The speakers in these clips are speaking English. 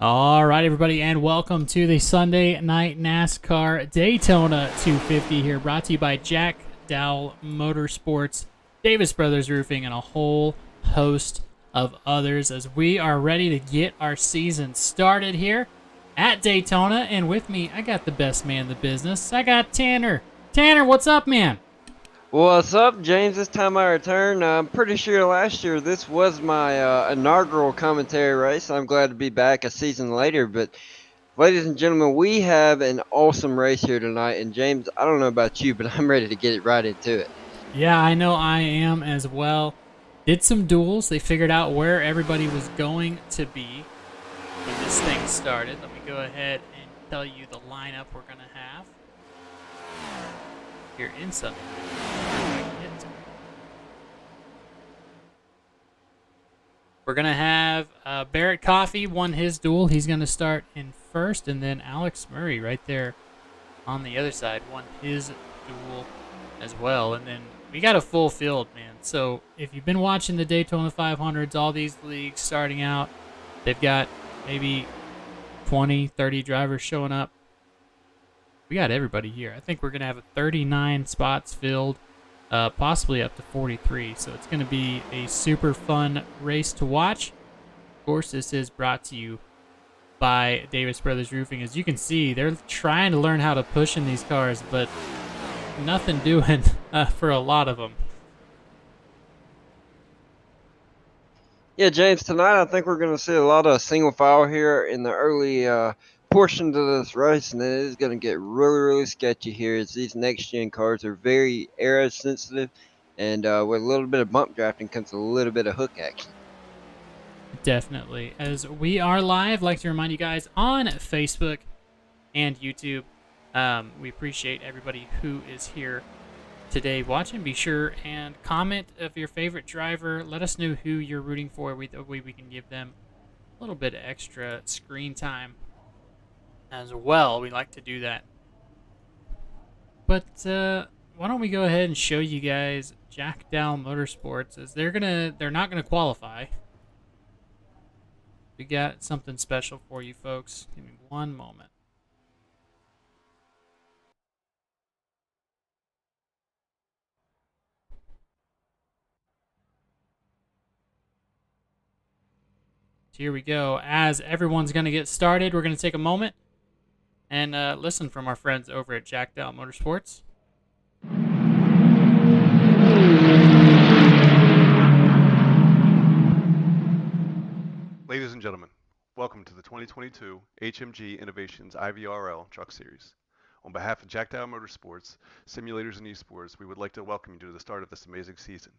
All right, everybody, and welcome to the Sunday Night NASCAR Daytona 250 here, brought to you by Jack Dowell Motorsports, Davis Brothers Roofing, and a whole host of others as we are ready to get our season started here at Daytona. And with me, I got the best man in the business. I got Tanner. Tanner, what's up, man? What's up, James? This time I return. I'm pretty sure last year this was my inaugural commentary race. I'm glad to be back a season later. But, ladies and gentlemen, we have an awesome race here tonight. And, James, I don't know about you, but I'm ready to get it right into it. Yeah, I know I am as well. Did some duels. They figured out where everybody was going to be when this thing started. Let me go ahead and tell you the lineup we're going to have here in Sunday. We're going to have Barrett Coffey won his duel. He's going to start in first, and then Alex Murray right there on the other side won his duel as well. And then we got a full field, man. So if you've been watching the Daytona 500s, all these leagues starting out, they've got maybe 20, 30 drivers showing up. We got everybody here. I think we're going to have 39 spots filled, possibly up to 43. So it's going to be a super fun race to watch. Of course, this is brought to you by Davis Brothers Roofing. As you can see, they're trying to learn how to push in these cars, but nothing doing for a lot of them. Yeah, James, tonight I think we're going to see a lot of single file here in the early portions of this race, and then it is going to get really, really sketchy here as these next-gen cars are very aero-sensitive, and with a little bit of bump drafting comes a little bit of hook action. Definitely. As we are live, I'd like to remind you guys on Facebook and YouTube, we appreciate everybody who is here today watching. Be sure and comment of your favorite driver. Let us know who you're rooting for. That way we can give them a little bit of extra screen time as well. We like to do that. But why don't we go ahead and show you guys Jack Dowell Motorsports, as they're not gonna qualify. We got something special for you folks. Give me one moment. So here we go. As everyone's going to get started, we're going to take a moment and listen from our friends over at Jack Dowell Motorsports. Ladies and gentlemen, welcome to the 2022 HMG Innovations IVRL Truck Series. On behalf of Jack Dowell Motorsports, Simulators and Esports, we would like to welcome you to the start of this amazing season.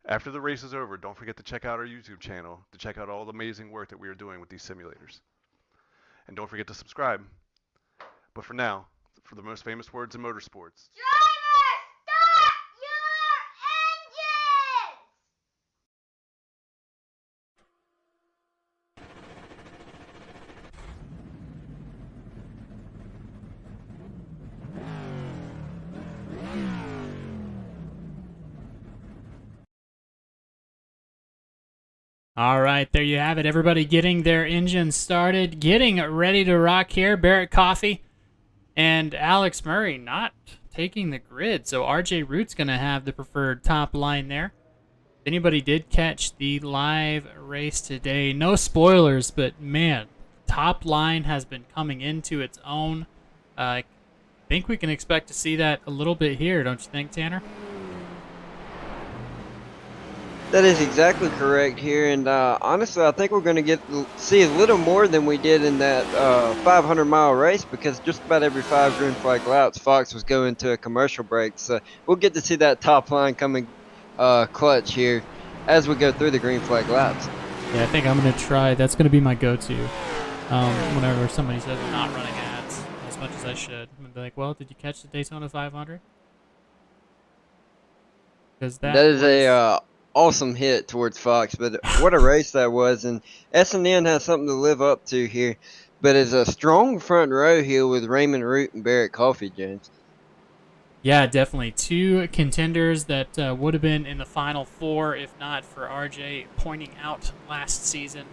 After the race is over, don't forget to check out our YouTube channel to check out all the amazing work that we are doing with these simulators. And don't forget to subscribe. But for now, for the most famous words in motorsports. Driver, start your engines! All right, there you have it. Everybody getting their engines started, getting ready to rock here. Barrett Coffey and Alex Murray not taking the grid. So RJ Root's going to have the preferred top line there. If anybody did catch the live race today, no spoilers, but man, top line has been coming into its own. I think we can expect to see that a little bit here, don't you think, Tanner? That is exactly correct here, and honestly, I think we're going to see a little more than we did in that 500-mile race, because just about every 5 green flag laps, Fox was going to a commercial break. So we'll get to see that top line coming clutch here as we go through the green flag laps. Yeah, I think I'm going to try. That's going to be my go-to whenever somebody says I'm not running ads as much as I should. I'm going to be like, well, did you catch the Daytona 500? Because that is a awesome hit towards Fox, but what a race that was. And S&N has something to live up to here, but it's a strong front row here with Raymond Root and Barrett Coffey, James. Yeah, definitely. 2 contenders that would have been in the Final Four if not for RJ pointing out last season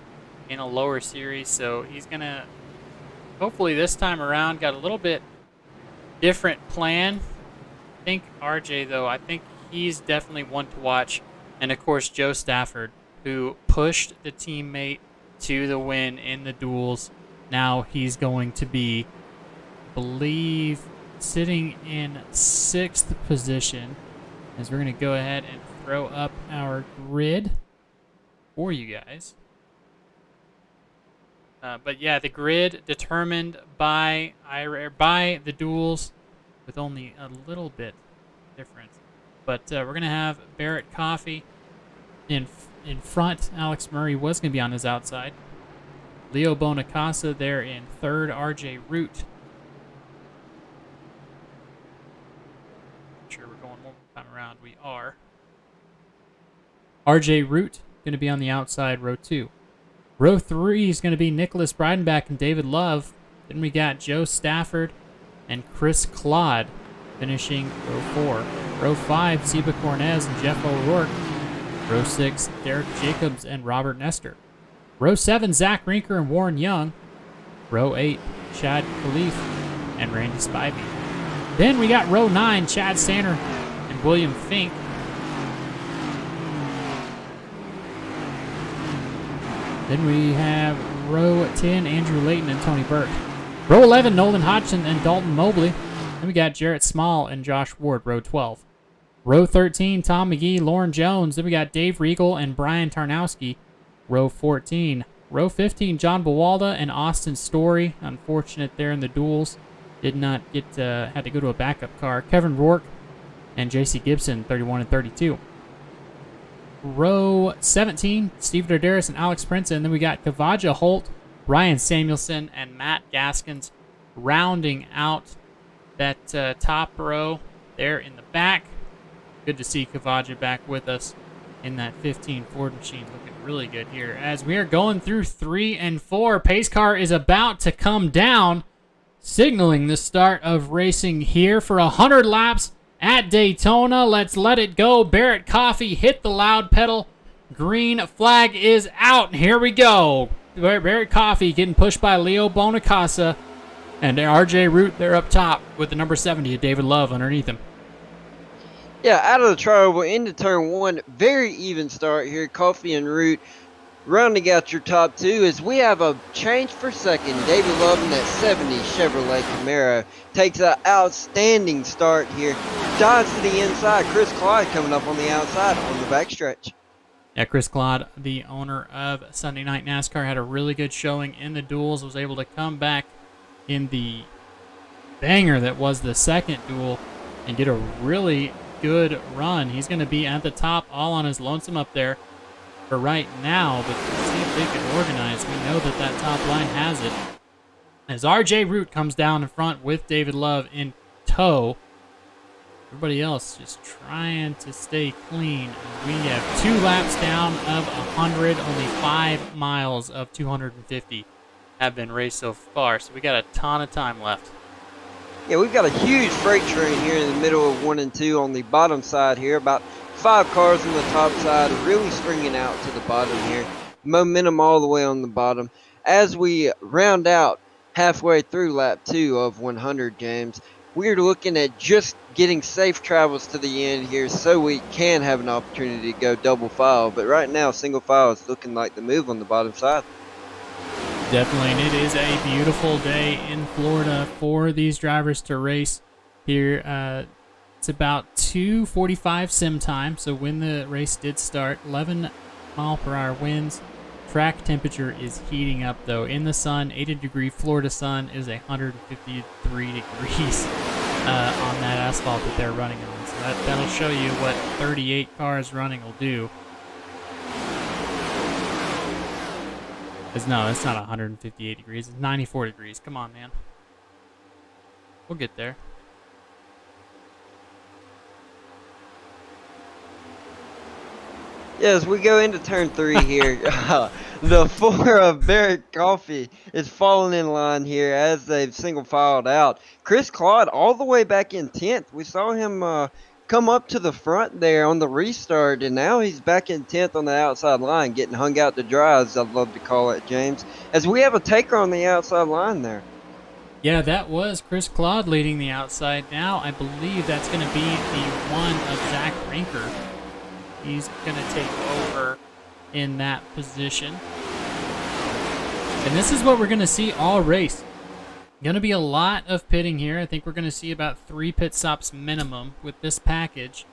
in a lower series, so he's going to hopefully this time around got a little bit different plan. I think RJ, though, I think he's definitely one to watch. And, of course, Joe Stafford, who pushed the teammate to the win in the duels. Now he's going to be, I believe, sitting in 6th position, as we're going to go ahead and throw up our grid for you guys. But yeah, the grid determined by the duels, with only a little bit difference. But we're gonna have Barrett Coffee in front. Alex Murray was gonna be on his outside. Leo Bonacasa there in 3rd. RJ Root. Not sure we're going one time around. We are. RJ Root gonna be on the outside, row 2. Row 3 is going to be Nicholas Breidenbach and David Love. Then we got Joe Stafford and Chris Claude finishing row 4. Row 5, Seba Cornez and Jeff O'Rourke. Row 6, Derek Jacobs and Robert Nestor. Row 7, Zach Rinker and Warren Young. Row 8, Chad Khalif and Randy Spivey. Then we got row 9, Chad Sanner and William Fink. Then we have row 10, Andrew Layton and Tony Burke. Row 11, Nolan Hodgson and Dalton Mobley. Then we got Jarrett Small and Josh Ward, row 12. Row 13, Tom McGee, Lauren Jones. Then we got Dave Regal and Brian Tarnowski, row 14. Row 15, John Bawalda and Austin Story. Unfortunate there in the duels. Did not get, had to go to a backup car. Kevin Rourke and JC Gibson, 31 and 32. Row 17, Steve Dardaris and Alex Prince. And then we got Kavaja Holt, Ryan Samuelson, and Matt Gaskins rounding out that top row there in the back. Good to see Kavaja back with us in that 15 Ford machine. Looking really good here. As we are going through 3 and 4, pace car is about to come down, signaling the start of racing here for 100 laps at Daytona. Let's let it go. Barrett Coffee hit the loud pedal. Green flag is out. Here we go. Barrett Coffee getting pushed by Leo Bonacasa. And RJ Root there up top with the number 70 of David Love underneath him. Yeah, out of the trial, into turn 1. Very even start here. Coffee and Root rounding out your top 2 as we have a change for second. David Love in that 70 Chevrolet Camaro takes an outstanding start here. Dives to the inside. Chris Clyde coming up on the outside on the backstretch. Yeah, Chris Clyde, the owner of Sunday Night NASCAR, had a really good showing in the duels. Was able to come back in the banger that was the second duel and get a really good run. He's going to be at the top all on his lonesome up there for right now, but let's see if they can organize. We know that that top line has it. As RJ Root comes down in front with David Love in tow. Everybody else just trying to stay clean. We have 2 laps down of 100. Only 5 miles of 250 have been raced so far, so we got a ton of time left. Yeah, we've got a huge freight train here in the middle of 1 and 2 on the bottom side here. About 5 cars on the top side, really stringing out to the bottom here. Momentum all the way on the bottom. As we round out halfway through lap 2 of 100, James, we're looking at just getting safe travels to the end here so we can have an opportunity to go double file. But right now, single file is looking like the move on the bottom side. Definitely, and it is a beautiful day in Florida for these drivers to race here. It's about 2:45 sim time, so when the race did start, 11 mile per hour winds. Track temperature is heating up, though. In the sun, 80-degree Florida sun is 153 degrees on that asphalt that they're running on. So that'll show you what 38 cars running will do. No, it's not 158 degrees. It's 94 degrees. Come on, man. We'll get there. Yeah, as we go into turn 3 here, the 4 of Barrett Coffee is falling in line here as they've single filed out. Chris Claude all the way back in 10th. We saw him come up to the front there on the restart, and now he's back in 10th on the outside line, getting hung out to dry, as I'd love to call it, James, as we have a taker on the outside line there. Yeah, that was Chris Claude leading the outside. Now I believe that's going to be the one of Zach Rinker. He's going to take over in that position. And this is what we're going to see all race. Going to be a lot of pitting here. I think we're going to see about 3 pit stops minimum with this package.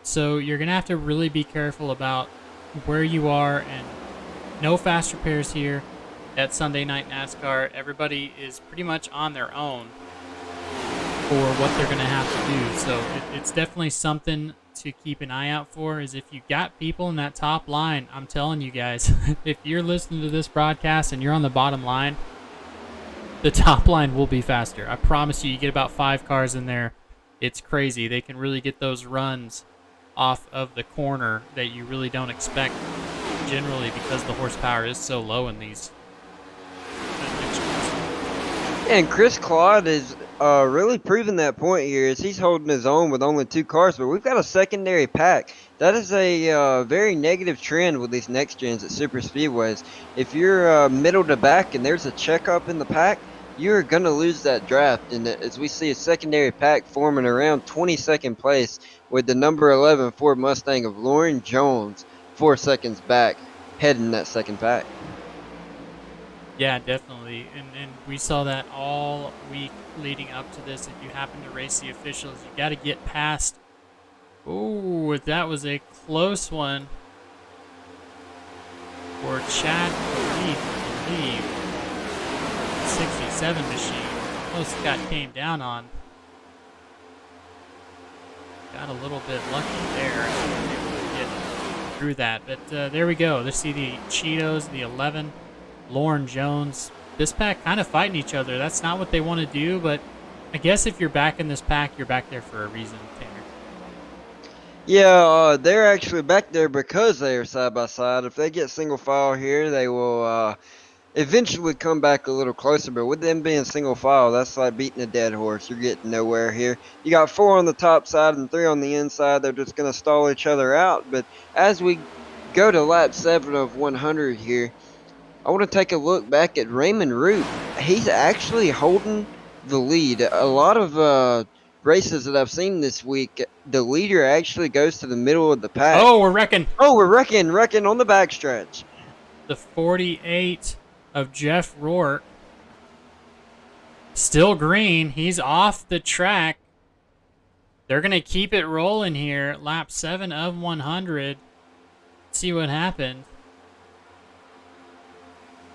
So you're going to have to really be careful about where you are, and no fast repairs here at Sunday Night NASCAR. Everybody is pretty much on their own for what they're going to have to do. So it's definitely something to keep an eye out for, is if you got people in that top line, I'm telling you guys, if you're listening to this broadcast and you're on the bottom line, the top line will be faster. I promise you, you get about 5 cars in there. It's crazy. They can really get those runs off of the corner that you really don't expect generally, because the horsepower is so low in these. And Chris Claude is really proving that point here, as he's holding his own with only 2 cars, but we've got a secondary pack. That is a very negative trend with these next gens at super speedways. If you're middle to back and there's a checkup in the pack, you're going to lose that draft. And as we see a secondary pack forming around 22nd place with the number 11 Ford Mustang of Lauren Jones 4 seconds back, heading that second pack. Yeah, definitely. And we saw that all week leading up to this. If you happen to race the officials, you got to get past. Ooh, that was a close one for Chad Reed, I believe. 67 machine. Almost came down on. Got a little bit lucky there. To get through that. But there we go. Let's see the Cheetos, the 11. Lauren Jones. This pack kind of fighting each other. That's not what they want to do, but I guess if you're back in this pack, you're back there for a reason, Tanner. Yeah, they're actually back there because they are side by side. If they get single file here, they will eventually come back a little closer. But with them being single file, that's like beating a dead horse. You're getting nowhere here. You got 4 on the top side and 3 on the inside. They're just going to stall each other out. But as we go to lap 7 of 100 here, I want to take a look back at Raymond Root. He's actually holding the lead. A lot of races that I've seen this week, the leader actually goes to the middle of the pack. Oh, we're wrecking. Oh, we're wrecking on the backstretch. The 48 of Jeff Rourke. Still green. He's off the track. They're going to keep it rolling here. Lap 7 of 100. Let's see what happened.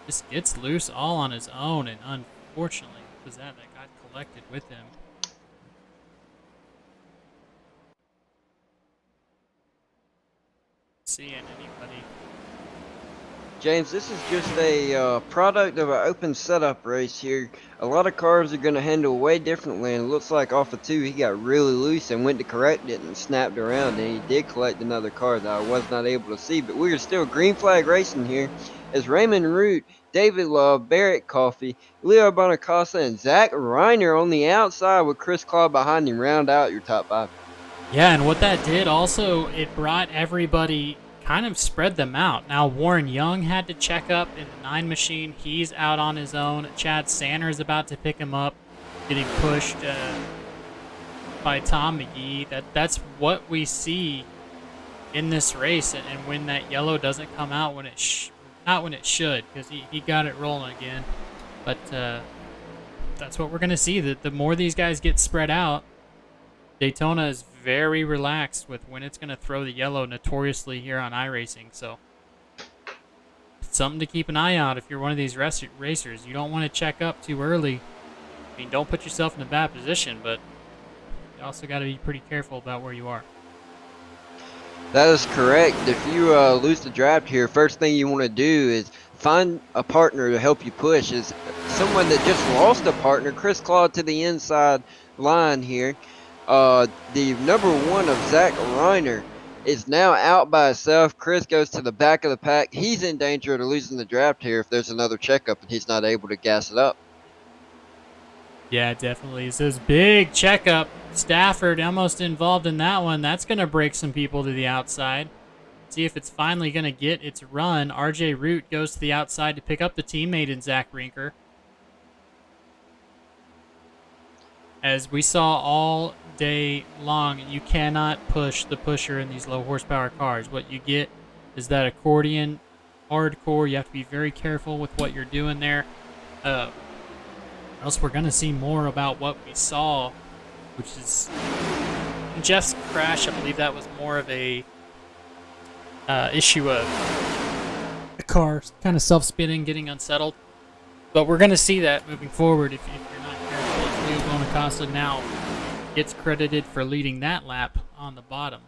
Just gets loose all on his own, and unfortunately, was that got collected with him. Seeing anybody. James, this is just a product of an open setup race here. A lot of cars are going to handle way differently, and it looks like off of 2 he got really loose and went to correct it and snapped around, and he did collect another car that I was not able to see. But we are still green flag racing here as Raymond Root, David Love, Barrett Coffey, Leo Bonacasa, and Zach Reiner on the outside with Chris Claude behind him round out your top 5. Yeah, and what that did also, it brought everybody, kind of spread them out. Now Warren Young had to check up in the 9 machine. He's out on his own. Chad Sanders about to pick him up, getting pushed by Tom McGee. That's what we see in this race, and when that yellow doesn't come out when it not when it should, because he got it rolling again. But that's what we're going to see. The more these guys get spread out, Daytona is very relaxed with when it's going to throw the yellow notoriously here on iRacing. So it's something to keep an eye out if you're one of these racers. You don't want to check up too early. I mean, don't put yourself in a bad position, but you also got to be pretty careful about where you are. That is correct. If you lose the draft here, first thing you want to do is find a partner to help you push. Is someone that just lost a partner, Chris Claude to the inside line here. The number 1 of Zach Reiner is now out by himself. Chris goes to the back of the pack. He's in danger of losing the draft here if there's another checkup and he's not able to gas it up. Yeah, definitely. So this big checkup. Stafford almost involved in that one. That's going to break some people to the outside. See if it's finally going to get its run. RJ Root goes to the outside to pick up the teammate in Zach Rinker. As we saw all day long, you cannot push the pusher in these low horsepower cars. What you get is that accordion hardcore. You have to be very careful with what you're doing there. Or else we're going to see more about what we saw, which is in Jeff's crash. I believe that was more of a issue of the car kind of self-spinning, getting unsettled. But we're going to see that moving forward if you're not careful. Leo Bonacasa now gets credited for leading that lap on the bottom.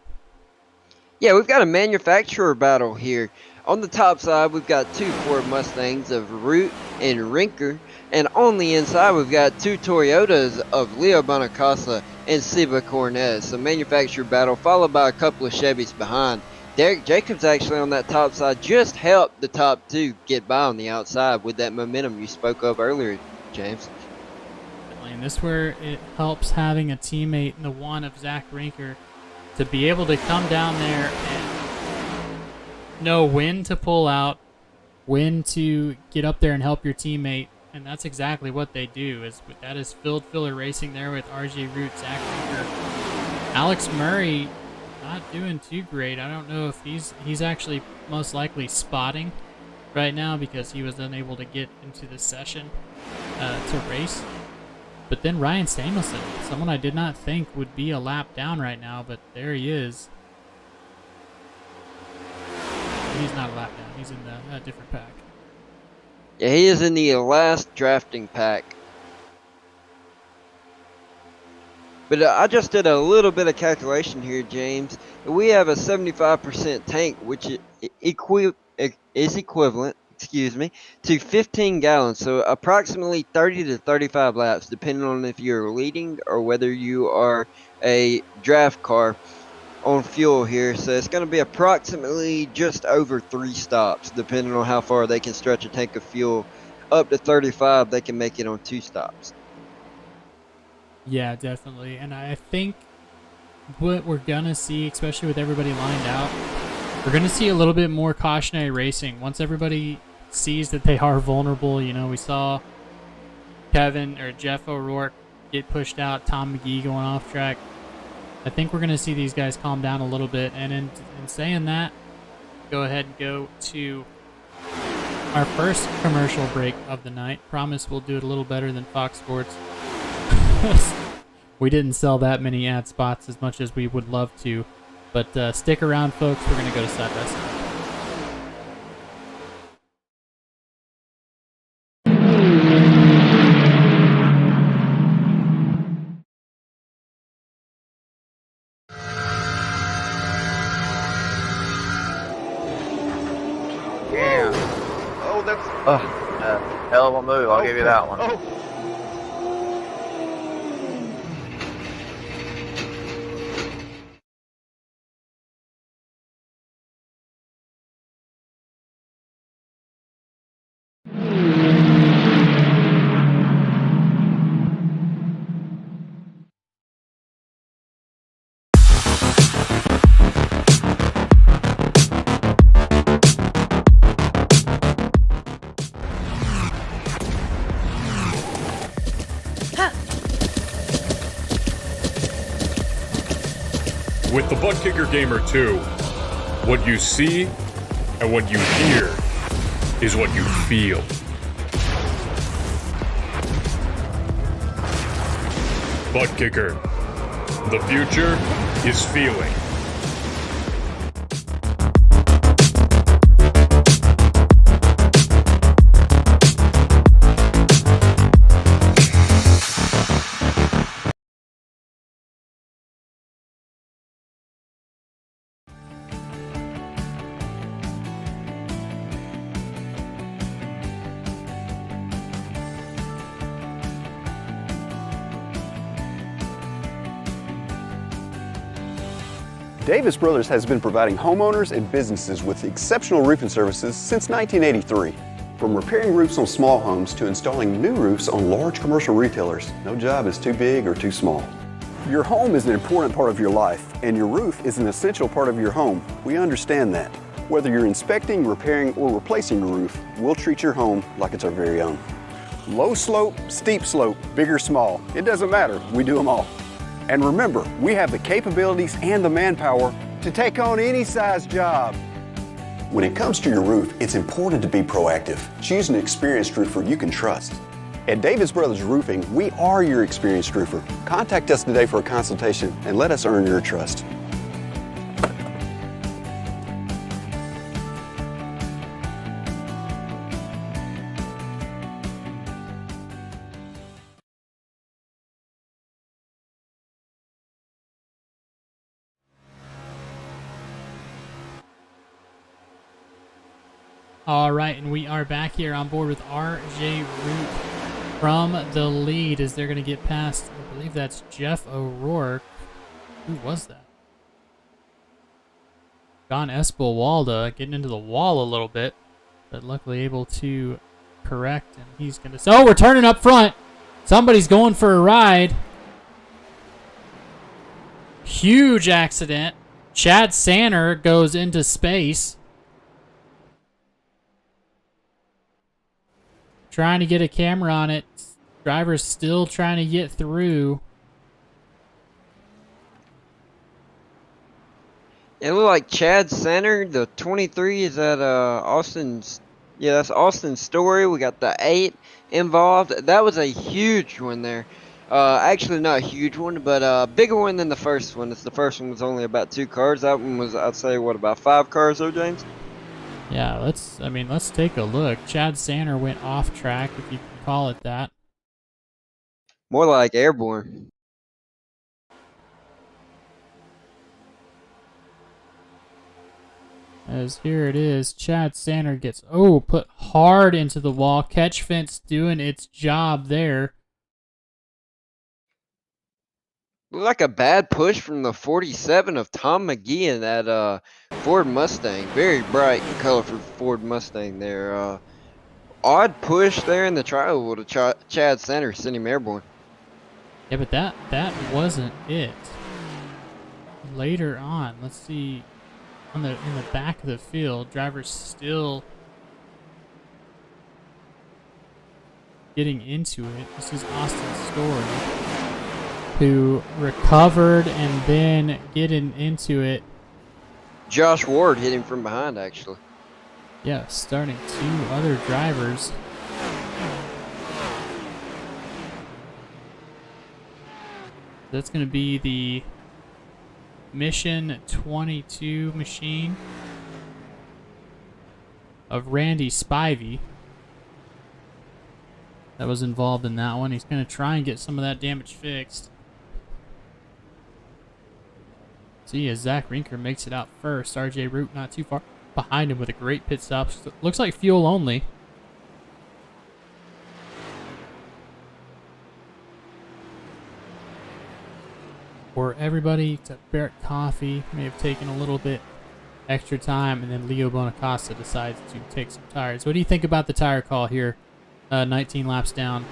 Yeah, we've got a manufacturer battle here. On the top side, we've got two Ford Mustangs of Root and Rinker. And on the inside, we've got two Toyotas of Leo Bonacasa and Seba Cornez. So manufacturer battle, followed by a couple of Chevys behind. Derek Jacobs actually on that top side just helped the top two get by on the outside with that momentum you spoke of earlier, James. And this is where it helps having a teammate in the one of Zach Rinker to be able to come down there and know when to pull out, when to get up there and help your teammate. And that's exactly what they do. That is Field Filler Racing there with RJ Root, Zach Rinker. Alex Murray not doing too great. I don't know if he's actually most likely spotting right now because he was unable to get into the session to race. But then Ryan Samuelson, someone I did not think would be a lap down right now, but there he is. He's not a lap down. He's in a different pack. Yeah, he is in the last drafting pack. But I just did a little bit of calculation here, James. We have a 75% tank, which is equivalent, to 15 gallons. So approximately 30 to 35 laps, depending on if you're leading or whether you are a draft car on fuel here. So it's going to be approximately just over 3 stops, depending on how far they can stretch a tank of fuel. Up to 35, they can make it on 2 stops. Yeah, definitely. And I think what we're going to see, especially with everybody lined out, we're going to see a little bit more cautionary racing. Once everybody sees that they are vulnerable, we saw Jeff O'Rourke get pushed out, Tom McGee going off track. I think we're going to see these guys calm down a little bit. And in saying that, go ahead and go to our first commercial break of the night. Promise we'll do it a little better than Fox Sports. We didn't sell that many ad spots as much as we would love to. But stick around, folks. We're going to go to side by side. Yeah. Oh, that's. Hell of a move. I'll give you that one. Oh. With the Buttkicker Gamer 2, what you see and what you hear is what you feel. Buttkicker, the future is feeling. Davis Brothers has been providing homeowners and businesses with exceptional roofing services since 1983. From repairing roofs on small homes to installing new roofs on large commercial retailers, no job is too big or too small. Your home is an important part of your life, and your roof is an essential part of your home. We understand that. Whether you're inspecting, repairing, or replacing your roof, we'll treat your home like it's our very own. Low slope, steep slope, big or small, it doesn't matter, we do them all. And remember, we have the capabilities and the manpower to take on any size job. When it comes to your roof, it's important to be proactive. Choose an experienced roofer you can trust. At Davis Brothers Roofing, we are your experienced roofer. Contact us today for a consultation and let us earn your trust. All right, and we are back here on board with RJ Root from the lead as they're going to get past, I believe that's Jeff O'Rourke. Who was that? John Espelwalda getting into the wall a little bit, but luckily able to correct, and he's going to... Oh, we're turning up front. Somebody's going for a ride. Huge accident. Chad Sanner goes into space. Trying to get a camera on it. Driver's still trying to get through. It looked like Chad Center, the 23 is at Austin's. Yeah, that's Austin's Story. We got the 8 involved. That was a huge one there. Actually, not a huge one, but a bigger one than the first one. The first one was only about 2 cars. That one was, I'd say, what, about 5 cars though, James? Yeah, let's take a look. Chad Sanner went off track, if you can call it that. More like airborne. As here it is, Chad Sanner gets, put hard into the wall. Catch fence doing its job there. Looked like a bad push from the 47 of Tom McGee in that Ford Mustang. Very bright and colorful Ford Mustang there. Odd push there in the tri-oval to Chad Center, sent him airborne. Yeah, but that wasn't it. Later on, let's see, in the back of the field, driver's still getting into it. This is Austin Story, who recovered and then getting into it. Josh Ward hit him from behind, actually. Yeah, starting 2 other drivers. That's going to be the Mission 22 machine of Randy Spivey that was involved in that one. He's going to try and get some of that damage fixed. See, as Zach Rinker makes it out first. RJ Root not too far behind him with a great pit stop. Looks like fuel only. For everybody except Barrett Coffee may have taken a little bit extra time, and then Leo Bonacosta decides to take some tires. What do you think about the tire call here? 19 laps down.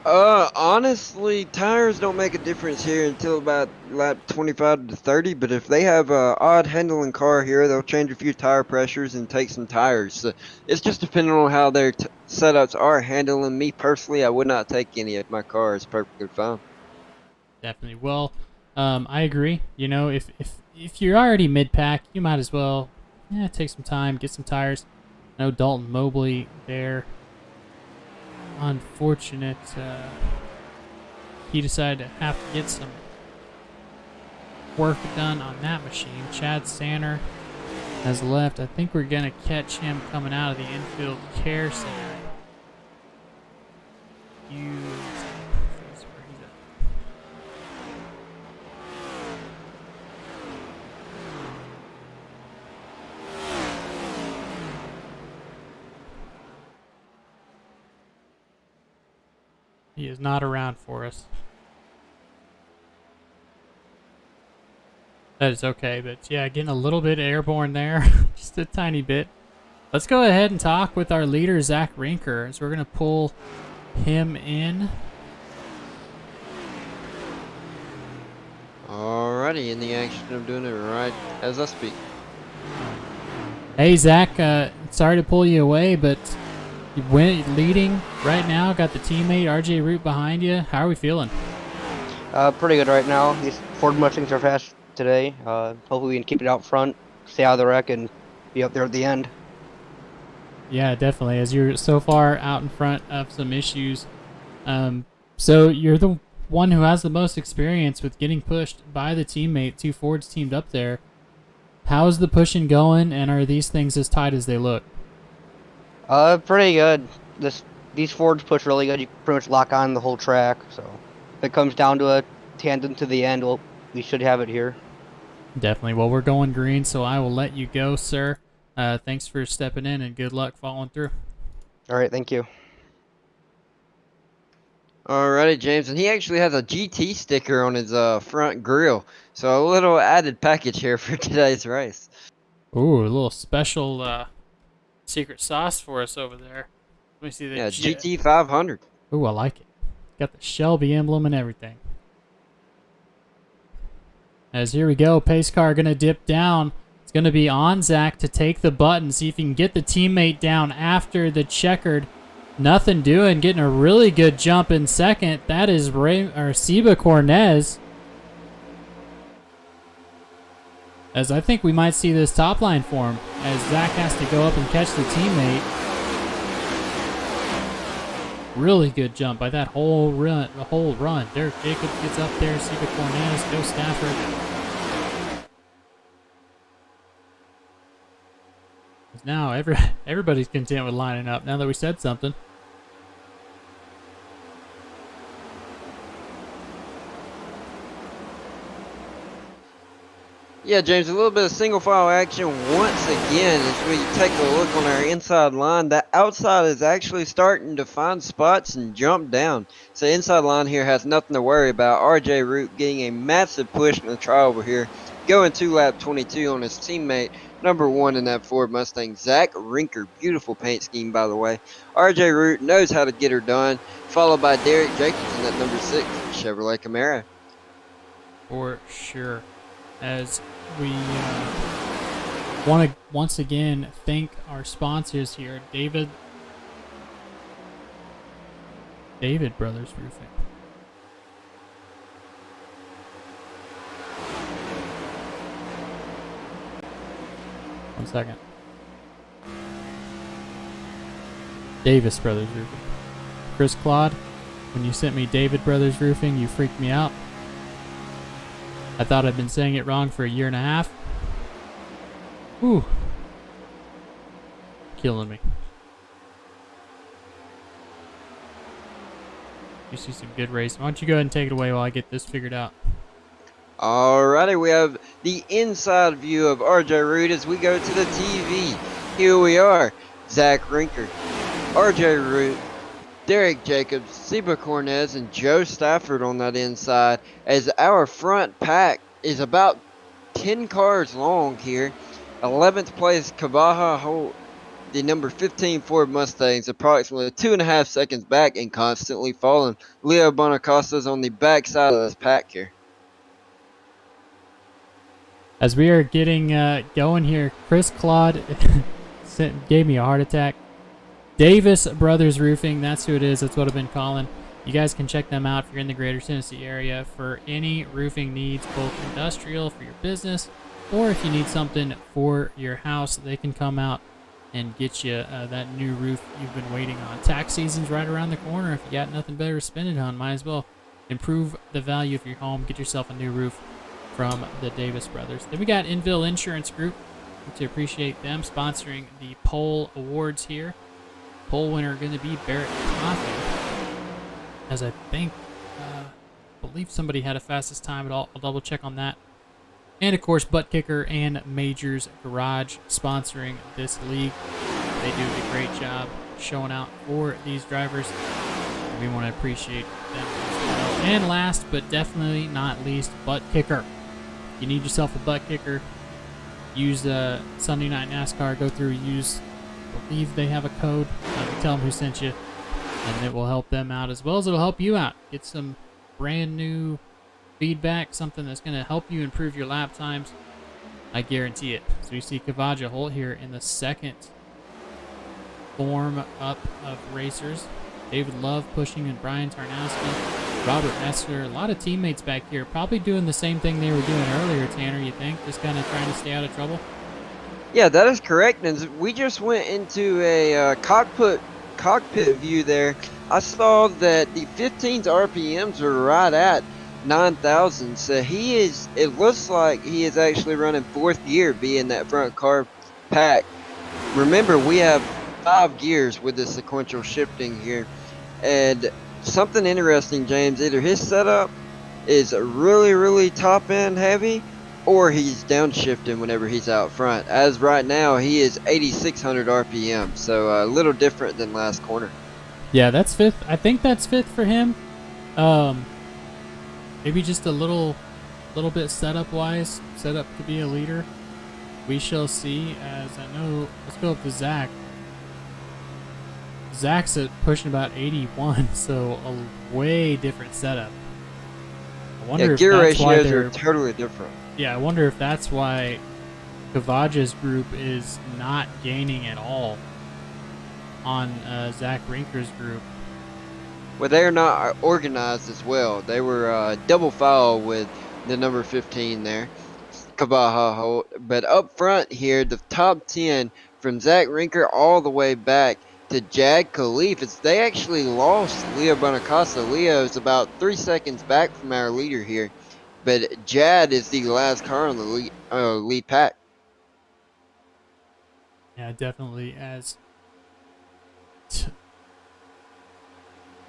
Honestly, tires don't make a difference here until about lap 25 to 30, but if they have a odd handling car here, they'll change a few tire pressures and take some tires. So it's just depending on how their setups are handling. Me personally, I would not take any if my car is perfectly fine. Definitely. Well, I agree. You know, if you're already mid-pack, you might as well take some time, get some tires. I know Dalton Mobley there. Unfortunate, he decided to have to get some work done on that machine. Chad Sanner has left. I think we're going to catch him coming out of the infield care center. He is not around for us. That is okay, but yeah, getting a little bit airborne there. Just a tiny bit. Let's go ahead and talk with our leader, Zach Rinker. So we're going to pull him in. Alrighty, in the action of doing it right as I speak. Hey, Zach, sorry to pull you away, but you went leading right now. Got the teammate, RJ Root, behind you. How are we feeling? Pretty good right now. These Ford Mustangs are fast today. Hopefully we can keep it out front, stay out of the wreck, and be up there at the end. Yeah, definitely. As you're so far out in front of some issues. So you're the one who has the most experience with getting pushed by the teammate. Two Fords teamed up there. How's the pushing going, and are these things as tight as they look? Pretty good. These Fords push really good. You pretty much lock on the whole track. So if it comes down to a tandem to the end, we should have it here. Definitely. Well, we're going green, so I will let you go, sir. Thanks for stepping in, and good luck following through. All right, thank you. Alrighty, James, and he actually has a GT sticker on his front grille, so a little added package here for today's race. Ooh, a little special secret sauce for us over there. Let me see the GT 500. Ooh, I like it. Got the Shelby emblem and everything. As here we go, pace car gonna dip down. It's gonna be on Zach to take the button, see if he can get the teammate down after the checkered. Nothing doing, getting a really good jump in second. That is Seba Cornez. As I think we might see this top line for him, as Zach has to go up and catch the teammate. Really good jump by that whole run. Derek Jacobs gets up there. Seba Cornez, Joe Stafford. Now everybody's content with lining up now that we said something. Yeah, James, a little bit of single file action once again as we take a look on our inside line. That outside is actually starting to find spots and jump down. So inside line here has nothing to worry about. RJ Root getting a massive push in the trial over here. Going to lap 22 on his teammate, number 1 in that Ford Mustang, Zach Rinker. Beautiful paint scheme, by the way. RJ Root knows how to get her done, followed by Derek Jacobs in that number 6 Chevrolet Camaro. For sure. As we want to once again thank our sponsors here, David Brothers Roofing. One second. Davis Brothers Roofing. Chris Claude, when you sent me David Brothers Roofing, you freaked me out. I thought I'd been saying it wrong for a year and a half. Whew. Killing me. You see some good racing. Why don't you go ahead and take it away while I get this figured out. Alrighty, we have the inside view of RJ Root as we go to the TV. Here we are, Zach Rinker, RJ Root, Derek Jacobs, Seba Cornez, and Joe Stafford on that inside, as our front pack is about 10 cars long here. 11th place, Kabaha, the number 15 Ford Mustangs, approximately 2.5 seconds back and constantly falling. Leo Bonacosta's on the back side of this pack here. As we are getting going here, Chris Claude gave me a heart attack. Davis Brothers Roofing, that's who it is. That's what I've been calling. You guys can check them out if you're in the greater Tennessee area for any roofing needs, both industrial for your business, or if you need something for your house, they can come out and get you that new roof you've been waiting on. Tax season's right around the corner. If you got nothing better to spend it on, might as well improve the value of your home. Get yourself a new roof from the Davis Brothers. Then we got Inville Insurance Group. To appreciate them sponsoring the poll awards here. Poll winner going to be Barrett Coffee, as I think, believe somebody had a fastest time, but I'll double check on that. And of course, Buttkicker and Majors Garage sponsoring this league. They do a great job showing out for these drivers. We want to appreciate them as well. And last but definitely not least, Buttkicker. If you need yourself a Buttkicker, use Sunday Night NASCAR. Go through, use believe they have a code. Tell them who sent you, and it will help them out as well as it'll help you out. Get some brand new feedback, something that's going to help you improve your lap times. I guarantee it. So you see Kavaja Holt here in the second form up of racers. David Love pushing and Brian Tarnowski, Robert Nessler, a lot of teammates back here, probably doing the same thing they were doing earlier, Tanner, you think? Just kind of trying to stay out of trouble? Yeah, that is correct. And we just went into a cockpit view there. I saw that the 15's RPMs were right at 9,000. So it looks like he is actually running 4th gear, being that front car pack. Remember, we have 5 gears with the sequential shifting here. And something interesting, James, either his setup is really, really top end heavy, or he's downshifting whenever he's out front. As right now, he is 8,600 RPM, so a little different than last corner. Yeah, that's 5th. I think that's 5th for him. Maybe just a little bit setup-wise, set up to be a leader. We shall see. As I know, let's go up to Zach. Zach's at pushing about 81, so a way different setup. I wonder if gear that's why ratios they're are totally different. Yeah, I wonder if that's why Kavaja's group is not gaining at all on Zach Rinker's group. Well, they are not organized as well. They were double file with the number 15 there, Kavaja Holt. But up front here, the top 10 from Zach Rinker all the way back to Jad Khalif. They actually lost Leo Bonacasa. Leo is about 3 seconds back from our leader here. But Jad is the last car on the lead pack. Yeah, definitely.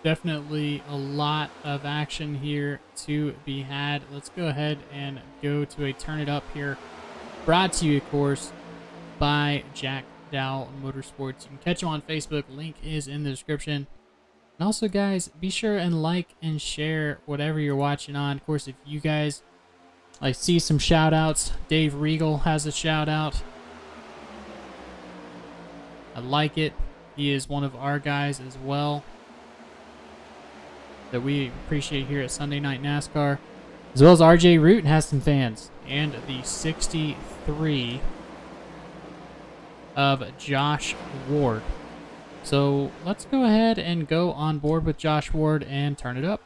Definitely a lot of action here to be had. Let's go ahead and go to a Turn It Up here. Brought to you, of course, by Jack Dow Motorsports. You can catch him on Facebook. Link is in the description. And also, guys, be sure and like and share whatever you're watching on. Of course, if you guys see some shout outs, Dave Regal has a shout out. I like it. He is one of our guys as well that we appreciate here at Sunday Night NASCAR. As well as RJ Root has some fans. And the 63 of Josh Ward. So let's go ahead and go on board with Josh Ward and turn it up.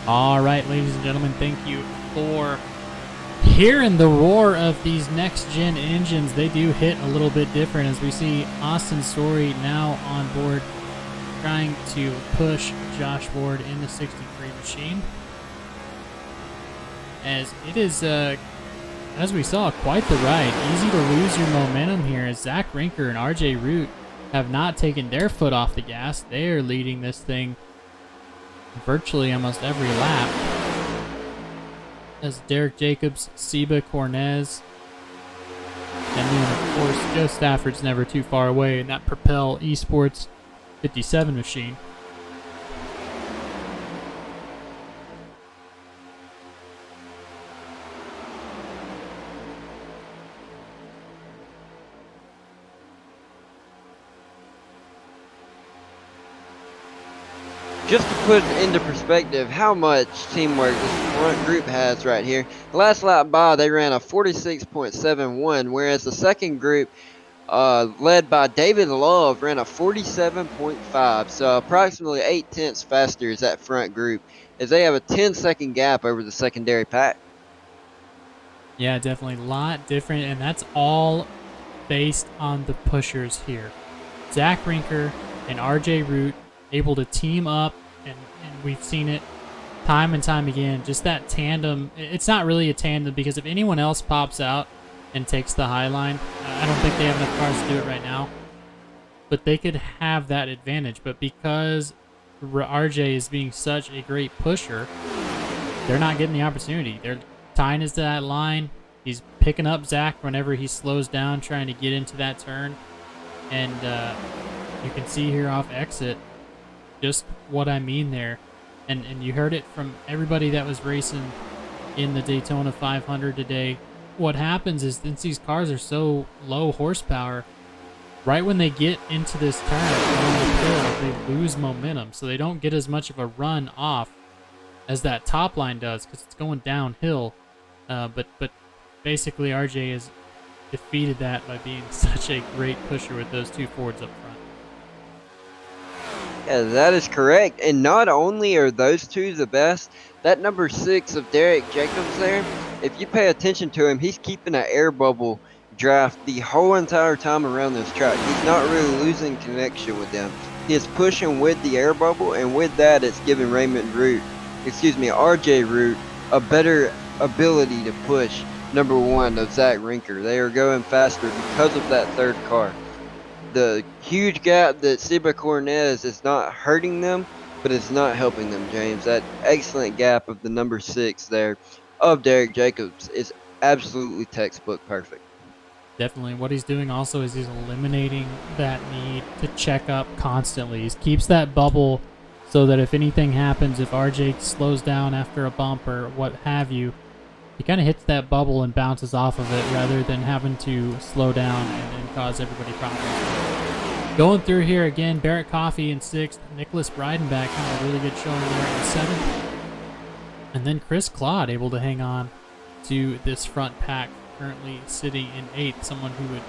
All right, ladies and gentlemen, thank you for hearing the roar of these next-gen engines. They do hit a little bit different as we see Austin Story now on board trying to push Josh Ward in the 63 machine. As it is, as we saw, quite the ride. Easy to lose your momentum here as Zach Rinker and RJ Root have not taken their foot off the gas. They are leading this thing virtually almost every lap. As Derek Jacobs, Seba Cornez, and then of course Joe Stafford's never too far away in that Propel Esports 57 machine. Just to put into perspective how much teamwork this front group has right here, the last lap by they ran a 46.71, whereas the second group, led by David Love, ran a 47.5, so approximately 8/10 faster is that front group, as they have a 10-second gap over the secondary pack. Yeah, definitely a lot different, and that's all based on the pushers here. Zach Rinker and RJ Root able to team up, and we've seen it time and time again. Just that tandem. It's not really a tandem because if anyone else pops out and takes the high line, I don't think they have enough cars to do it right now. But they could have that advantage. But because RJ is being such a great pusher, they're not getting the opportunity. They're tying us to that line. He's picking up Zach whenever he slows down, trying to get into that turn. And you can see here off exit just what I mean there. And you heard it from everybody that was racing in the Daytona 500 today. What happens is, since these cars are so low horsepower, right when they get into this turn on the hill, they lose momentum. So they don't get as much of a run off as that top line does because it's going downhill. But basically RJ has defeated that by being such a great pusher with those two Fords up front. Yeah, that is correct. And not only are those two the best, that number 6 of Derek Jacobs there, if you pay attention to him, he's keeping an air bubble draft the whole entire time around this track. He's not really losing connection with them. He is pushing with the air bubble, and with that, it's giving RJ Root a better ability to push number 1 of Zach Rinker. They are going faster because of that third car. The huge gap that Seba Cornez is not hurting them, but it's not helping them, James. That excellent gap of the number 6 there of Derek Jacobs is absolutely textbook perfect. Definitely. What he's doing also is he's eliminating that need to check up constantly. He keeps that bubble so that if anything happens, if RJ slows down after a bump or what have you, he kind of hits that bubble and bounces off of it rather than having to slow down and cause everybody problems. Going through here again, Barrett Coffey in 6th, Nicholas Breidenbach had a really good showing there in 7th. And then Chris Claude able to hang on to this front pack, currently sitting in 8th. Someone who would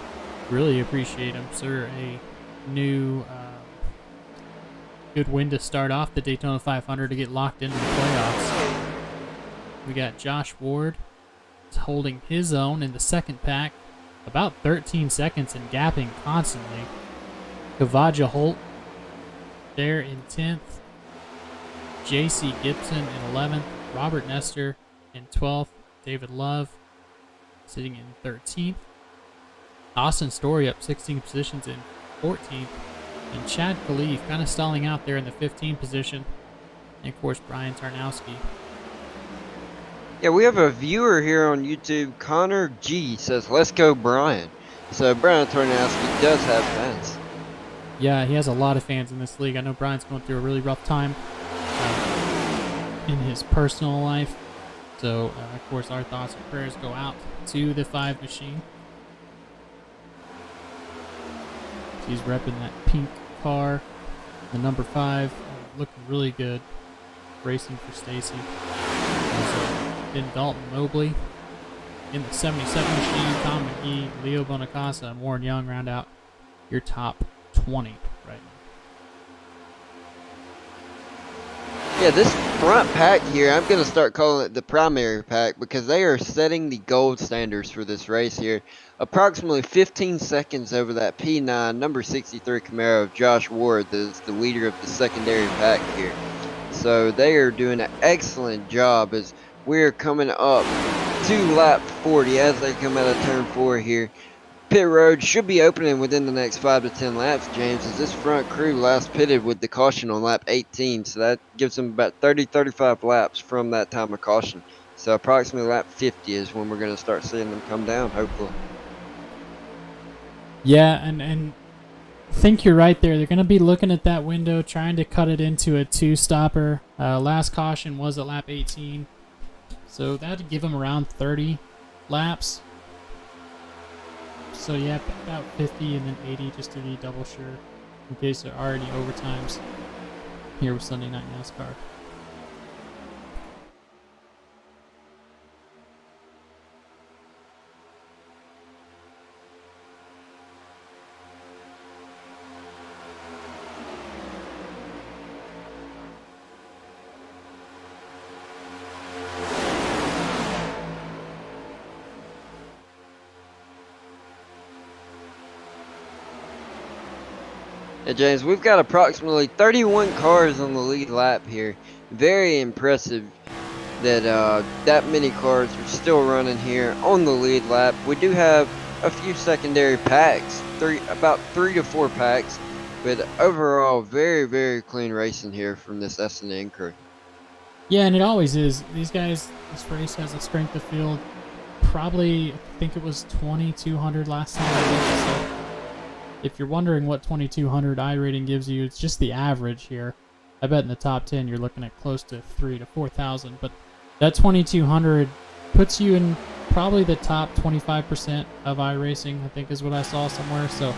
really appreciate him, sir. A new good win to start off the Daytona 500 to get locked into the playoffs. We got Josh Ward holding his own in the second pack, about 13 seconds and gapping constantly. Kavaja Holt there in 10th. J.C. Gibson in 11th. Robert Nestor in 12th. David Love sitting in 13th. Austin Story up 16 positions in 14th. And Chad Khalif kind of stalling out there in the 15th position. And of course, Brian Tarnowski. Yeah, we have a viewer here on YouTube, Connor G, says, "Let's go, Brian." So Brian Tarnowski does have fans. Yeah, he has a lot of fans in this league. I know Brian's going through a really rough time in his personal life. So, of course, our thoughts and prayers go out to the 5 machine. He's repping that pink car. The number 5, looking really good. Racing for Stacy. Then Dalton Mobley in the 77 machine. Tom McGee, Leo Bonacasa, and Warren Young round out your top 20 right now. Yeah, this front pack here, I'm going to start calling it the primary pack because they are setting the gold standards for this race here. Approximately 15 seconds over that P9, number 63 Camaro of Josh Ward, that is the leader of the secondary pack here. So they are doing an excellent job as we're coming up to lap 40 as they come out of turn 4 here. Pit road should be opening within the next 5 to 10 laps, James, as this front crew last pitted with the caution on lap 18. So that gives them about 30-35 laps from that time of caution. So approximately lap 50 is when we're going to start seeing them come down, hopefully. Yeah, and I think you're right there. They're going to be looking at that window, trying to cut it into a two-stopper. Last caution was at lap 18. So that would give them around 30 laps. So yeah, about 50 and then 80 just to be double sure in case there are any overtimes here with Sunday Night NASCAR. Yeah, James, we've got approximately 31 cars on the lead lap here. Very impressive that that many cars are still running here on the lead lap. We do have a few secondary packs, about 3 to 4 packs, but overall very, very clean racing here from this S&N crew. Yeah, and it always is. These guys, this race has a strength of field. Probably, I think it was 2,200 last time I looked. So if you're wondering what 2,200 iRating gives you, it's just the average here. I bet in the top 10 you're looking at close to 3,000 to 4,000, but that 2,200 puts you in probably the top 25% of iRacing, I think is what I saw somewhere. So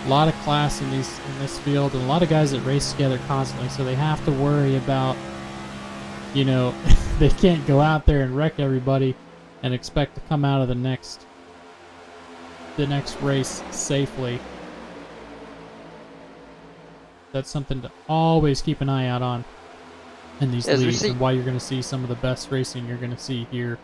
a lot of class in this field, and a lot of guys that race together constantly, so they have to worry about, you know, they can't go out there and wreck everybody and expect to come out of the next race safely. That's something to always keep an eye out on in these leagues, and why you're going to see some of the best racing you're going to see here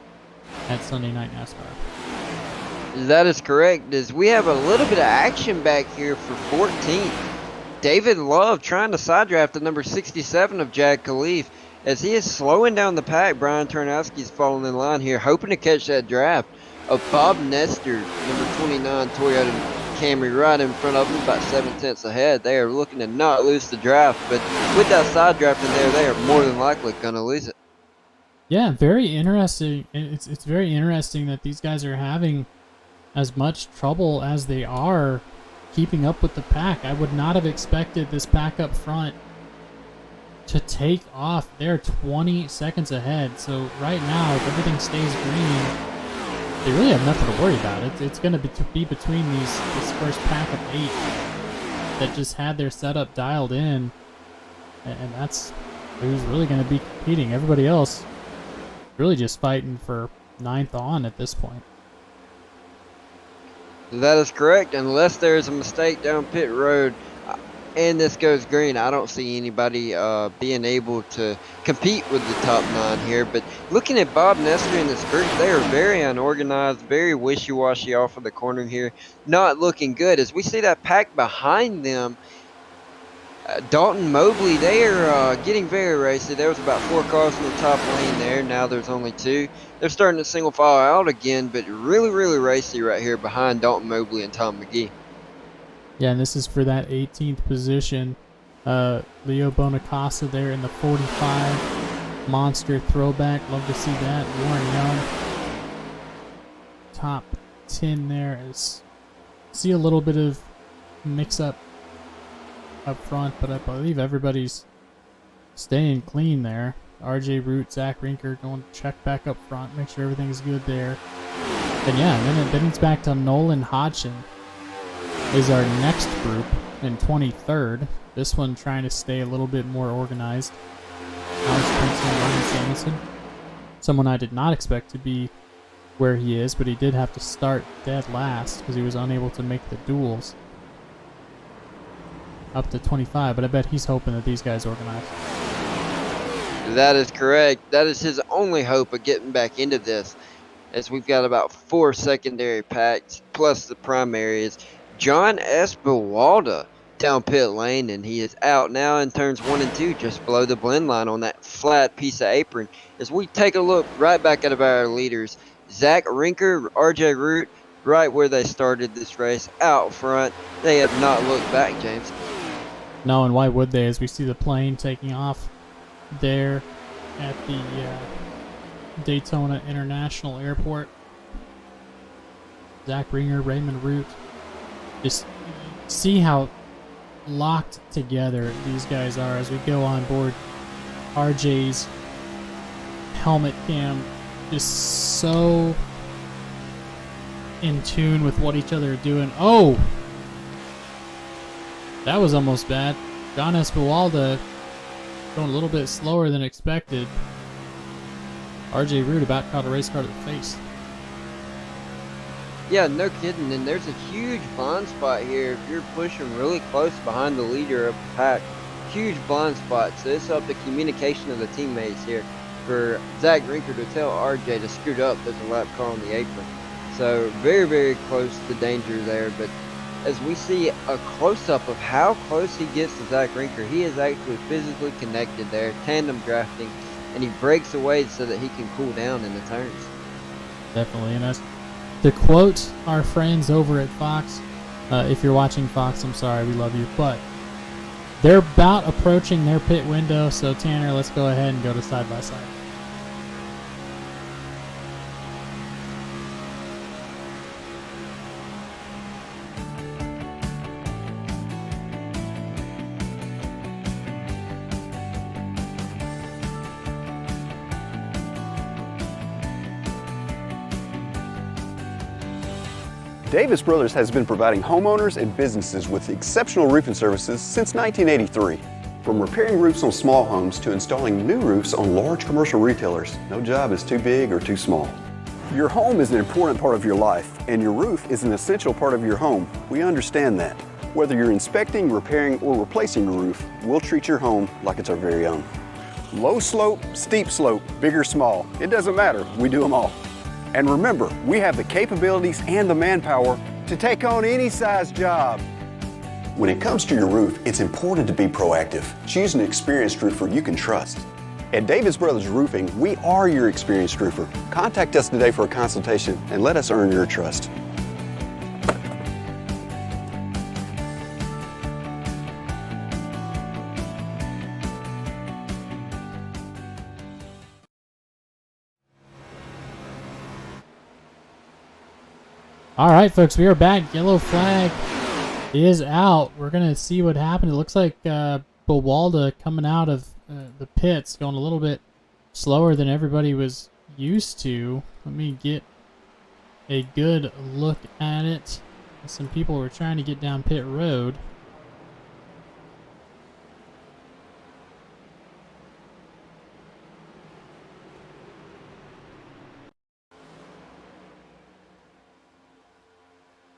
at Sunday Night NASCAR. That is correct, as we have a little bit of action back here for 14th. David Love trying to side draft the number 67 of Jag Khalif. As he is slowing down the pack, Brian Turnowski's falling in line here, hoping to catch that draft of Bob Nestor, number 29 Toyota Camry, right in front of him, about 7/10 ahead. They are looking to not lose the draft, but with that side draft in there, they are more than likely going to lose it. Yeah, very interesting. It's very interesting that these guys are having as much trouble as they are keeping up with the pack. I would not have expected this pack up front to take off. They're 20 seconds ahead. So right now, if everything stays green, they really have nothing to worry about. It's going to be between this first pack of 8 that just had their setup dialed in, and that's who's really going to be competing. Everybody else really just fighting for 9th on at this point. That is correct. Unless there is a mistake down pit road and this goes green, I don't see anybody being able to compete with the top 9 here. But looking at Bob Nestor and this group, they are very unorganized, very wishy-washy off of the corner here. Not looking good. As we see that pack behind them, Dalton Mobley, they are getting very racy. There was about 4 cars in the top lane there. Now there's only 2. They're starting to single file out again, but really, really racy right here behind Dalton Mobley and Tom McGee. Yeah, and this is for that 18th position. Leo Bonacasa there in the 45. Monster throwback. Love to see that. Warren Young. Top 10 there. See a little bit of mix-up up front, but I believe everybody's staying clean there. RJ Root, Zach Rinker going to check back up front, make sure everything's good there. And yeah, then it's back to Nolan Hodgson is our next group in 23rd. This one trying to stay a little bit more organized. Alex Princeton, Ryan Samuelson. Someone I did not expect to be where he is, but he did have to start dead last because he was unable to make the duels. Up to 25, but I bet he's hoping that these guys organize. That is correct. That is his only hope of getting back into this, as we've got about 4 secondary packs plus the primary is John Espewalda down pit lane, and he is out now in turns 1 and 2 just below the blend line on that flat piece of apron. As we take a look right back at our leaders, Zach Rinker, RJ Root, right where they started this race, out front. They have not looked back, James. No, and why would they, as we see the plane taking off there at the Daytona International Airport. Zach Ringer, Raymond Root. Just see how locked together these guys are as we go on board RJ's helmet cam. Just so in tune with what each other are doing. Oh! That was almost bad. John Espewalda going a little bit slower than expected. RJ Root about caught a race car to the face. Yeah, no kidding. And there's a huge blind spot here if you're pushing really close behind the leader of the pack. Huge blind spot. So it's up to communication of the teammates here for Zach Rinker to tell RJ to scoot up. There's a lap car on the apron. So very, very close to danger there. But as we see a close-up of how close he gets to Zach Rinker, he is actually physically connected there, tandem drafting, and he breaks away so that he can cool down in the turns. Definitely, and as to quote our friends over at Fox, if you're watching Fox, I'm sorry, we love you, but they're about approaching their pit window, so Tanner, let's go ahead and go to side-by-side. Davis Brothers has been providing homeowners and businesses with exceptional roofing services since 1983. From repairing roofs on small homes to installing new roofs on large commercial retailers, no job is too big or too small. Your home is an important part of your life, and your roof is an essential part of your home. We understand that. Whether you're inspecting, repairing, or replacing your roof, we'll treat your home like it's our very own. Low slope, steep slope, big or small, it doesn't matter, we do them all. And remember, we have the capabilities and the manpower to take on any size job. When it comes to your roof, it's important to be proactive. Choose an experienced roofer you can trust. At Davis Brothers Roofing, we are your experienced roofer. Contact us today for a consultation and let us earn your trust. All right, folks, we are back. Yellow flag is out. We're going to see what happened. It looks like Bowalda coming out of the pits, going a little bit slower than everybody was used to. Let me get a good look at it. Some people were trying to get down pit road.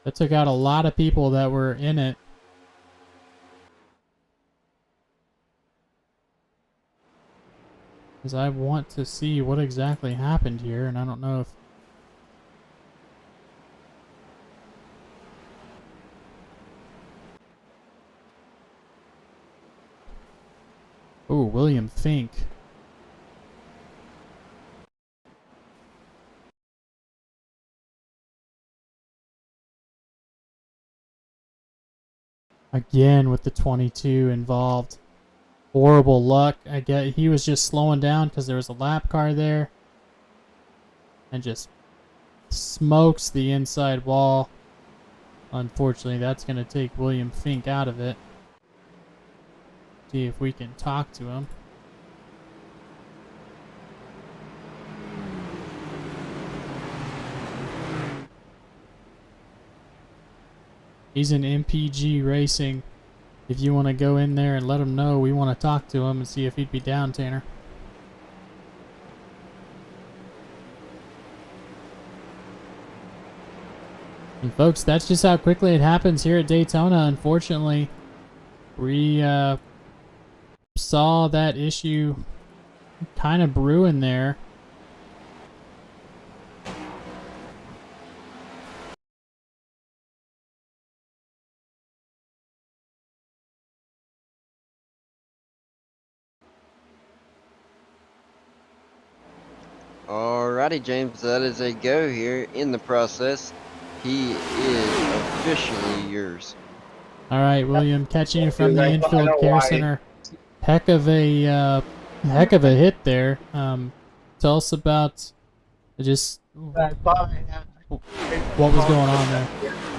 That took out a lot of people that were in it. Because I want to see what exactly happened here, and I don't know if... Oh, William Fink. Again with the 22 involved. Horrible luck. I get he was just slowing down because there was a lap car there. And just smokes the inside wall. Unfortunately, that's going to take William Fink out of it. See if we can talk to him. He's in MPG Racing. If you want to go in there and let him know, we want to talk to him and see if he'd be down, Tanner. And folks, that's just how quickly it happens here at Daytona. Unfortunately, we saw that issue kind of brewing there. Alrighty, James, that is a go here in the process. He is officially yours. All right, William, catching you from the infield care center. Heck of a hit there. Tell us about just what was going on there.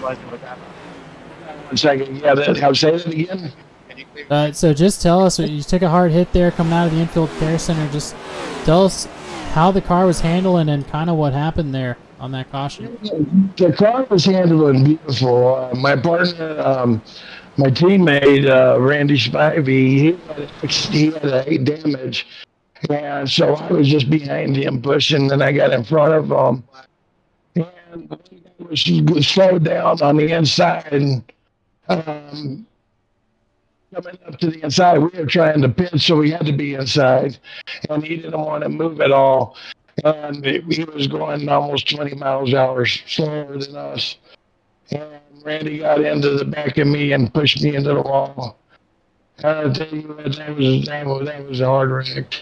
1 second. Yeah, I'll say that again. So just tell us, you took a hard hit there coming out of the infield care center. Just tell us how the car was handling and kind of what happened there on that caution. The car was handling beautiful. My partner, my teammate, Randy Spivey, he had a damage. And so I was just behind him pushing, and I got in front of him. And he was slowed down on the inside. And, coming up to the inside, we were trying to pit, so we had to be inside. And he didn't want to move at all. And he was going almost 20 miles an hour slower than us. And Randy got into the back of me and pushed me into the wall. I'll tell you what, that was a hard wreck.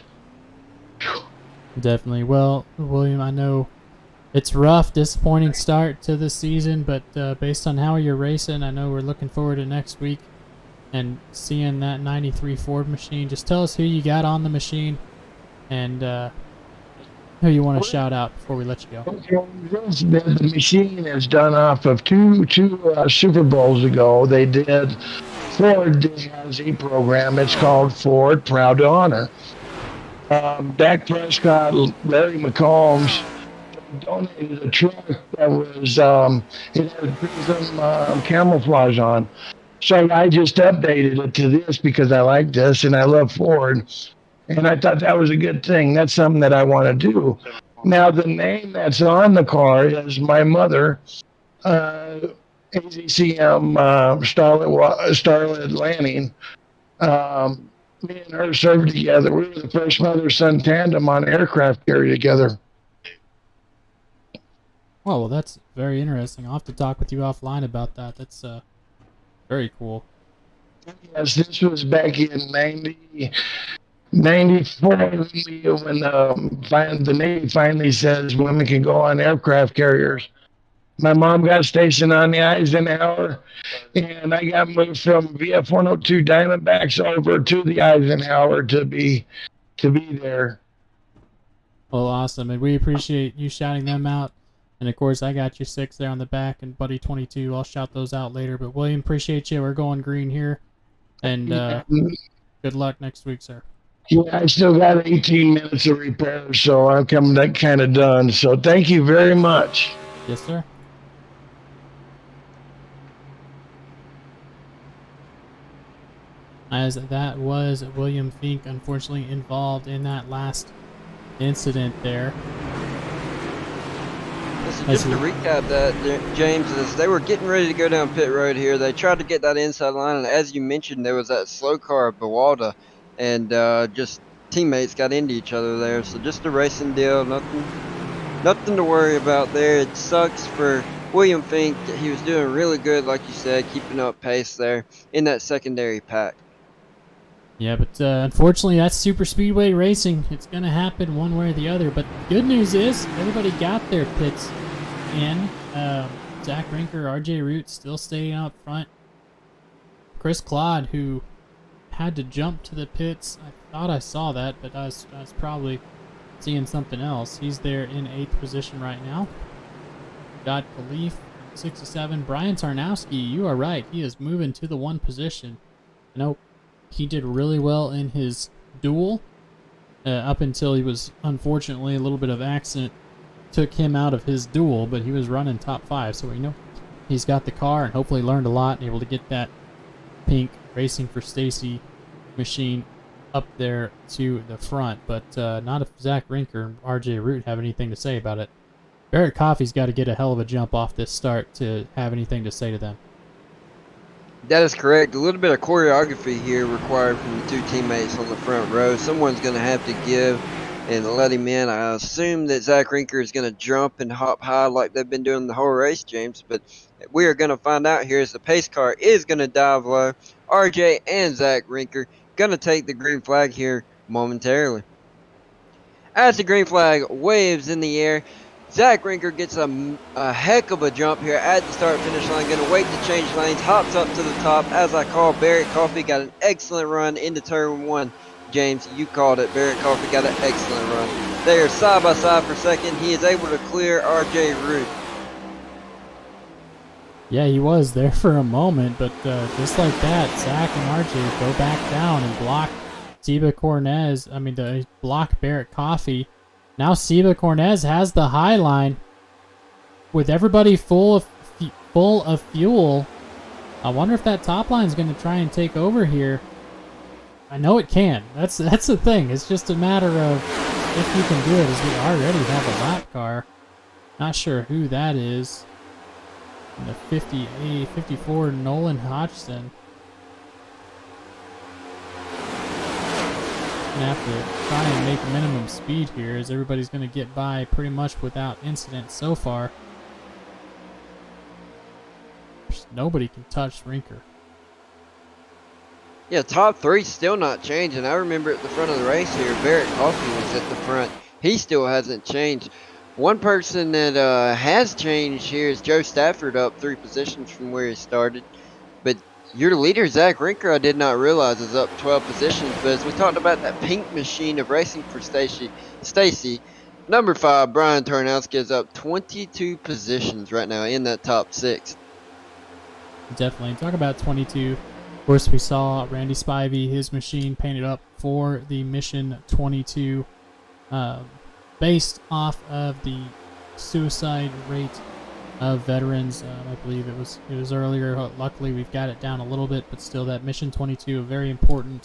Definitely. Well, William, I know it's rough, disappointing start to the season, but based on how you're racing, I know we're looking forward to next week and seeing that 93 Ford machine. Just tell us who you got on the machine and who you want to shout out before we let you go. The machine is done off of two Super Bowls ago. They did Ford has a program. It's called Ford Proud to Honor. Dak Prescott, Larry McCombs donated a truck that was it had prism camouflage on. So I just updated it to this because I like this and I love Ford. And I thought that was a good thing. That's something that I want to do. Now, the name that's on the car is my mother, AZCM Starlet Lanning. Me and her served together. We were the first mother-son tandem on an aircraft carrier together. Well, that's very interesting. I'll have to talk with you offline about that. That's very cool. Yes, this was back in 94 when the Navy finally says women can go on aircraft carriers. My mom got stationed on the Eisenhower, and I got moved from VF 102 Diamondbacks over to the Eisenhower to be there. Well, awesome, and we appreciate you shouting them out. And of course, I got your 6 there on the back and Buddy 22. I'll shout those out later. But William, appreciate you. We're going green here, and good luck next week, sir. Yeah, I still got 18 minutes of repair, so I'm coming kind of done. So thank you very much. Yes, sir. As that was William Fink, unfortunately involved in that last incident there. Listen, just to recap that, James, is they were getting ready to go down pit road here. They tried to get that inside line, and as you mentioned, there was that slow car, Bawalda, and just teammates got into each other there. So just a racing deal, nothing to worry about there. It sucks for William Fink. He was doing really good, like you said, keeping up pace there in that secondary pack. Yeah, but unfortunately, that's super speedway racing. It's going to happen one way or the other. But the good news is everybody got their pits in. Zach Rinker, RJ Root still staying up front. Chris Claude, who had to jump to the pits. I thought I saw that, but I was probably seeing something else. He's there in 8th position right now. Got Khalif, 67. Brian Tarnowski, you are right. He is moving to the 1 position. Nope. He did really well in his duel up until he was, unfortunately, a little bit of accident took him out of his duel, but he was running top 5, so we know he's got the car and hopefully learned a lot and able to get that pink Racing for Stacy machine up there to the front. But not if Zach Rinker and RJ Root have anything to say about it. Barrett Coffey's got to get a hell of a jump off this start to have anything to say to them. That is correct. A little bit of choreography here required from the two teammates on the front row. Someone's going to have to give and let him in. I assume that Zach Rinker is going to jump and hop high like they've been doing the whole race, James. But we are going to find out here as the pace car is going to dive low. RJ and Zach Rinker going to take the green flag here momentarily. As the green flag waves in the air, Zach Rinker gets a heck of a jump here at the start-finish line. Going to wait to change lanes. Hops up to the top. As I call, Barrett Coffey got an excellent run into turn one. James, you called it. Barrett Coffey got an excellent run. They are side by side for second. He is able to clear RJ Root. Yeah, he was there for a moment, but just like that, Zach and RJ go back down and block Seba Cornez. They block Barrett Coffey. Now Seba Cornez has the high line with everybody full of fuel. I wonder if that top line is going to try and take over here. I know it can. That's the thing. It's just a matter of if you can do it, as we already have a lap car. Not sure who that is. And the 54 Nolan Hodgson. Gonna have to try and make minimum speed here, as everybody's gonna get by pretty much without incident so far. Nobody can touch Rinker. Yeah, top three still not changing. I remember at the front of the race here, Barrett Coffey was at the front. He still hasn't changed. One person that has changed here is Joe Stafford, up 3 positions from where he started. But your leader, Zach Rinker, I did not realize is up 12 positions. But as we talked about that pink machine of racing for Stacy, number 5, Brian Tarnowski, is up 22 positions right now in that top 6. Definitely. Talk about 22. Of course, we saw Randy Spivey, his machine painted up for the Mission 22, based off of the suicide rate of veterans. I believe it was earlier. Luckily, we've got it down a little bit, but still, that Mission 22, a very important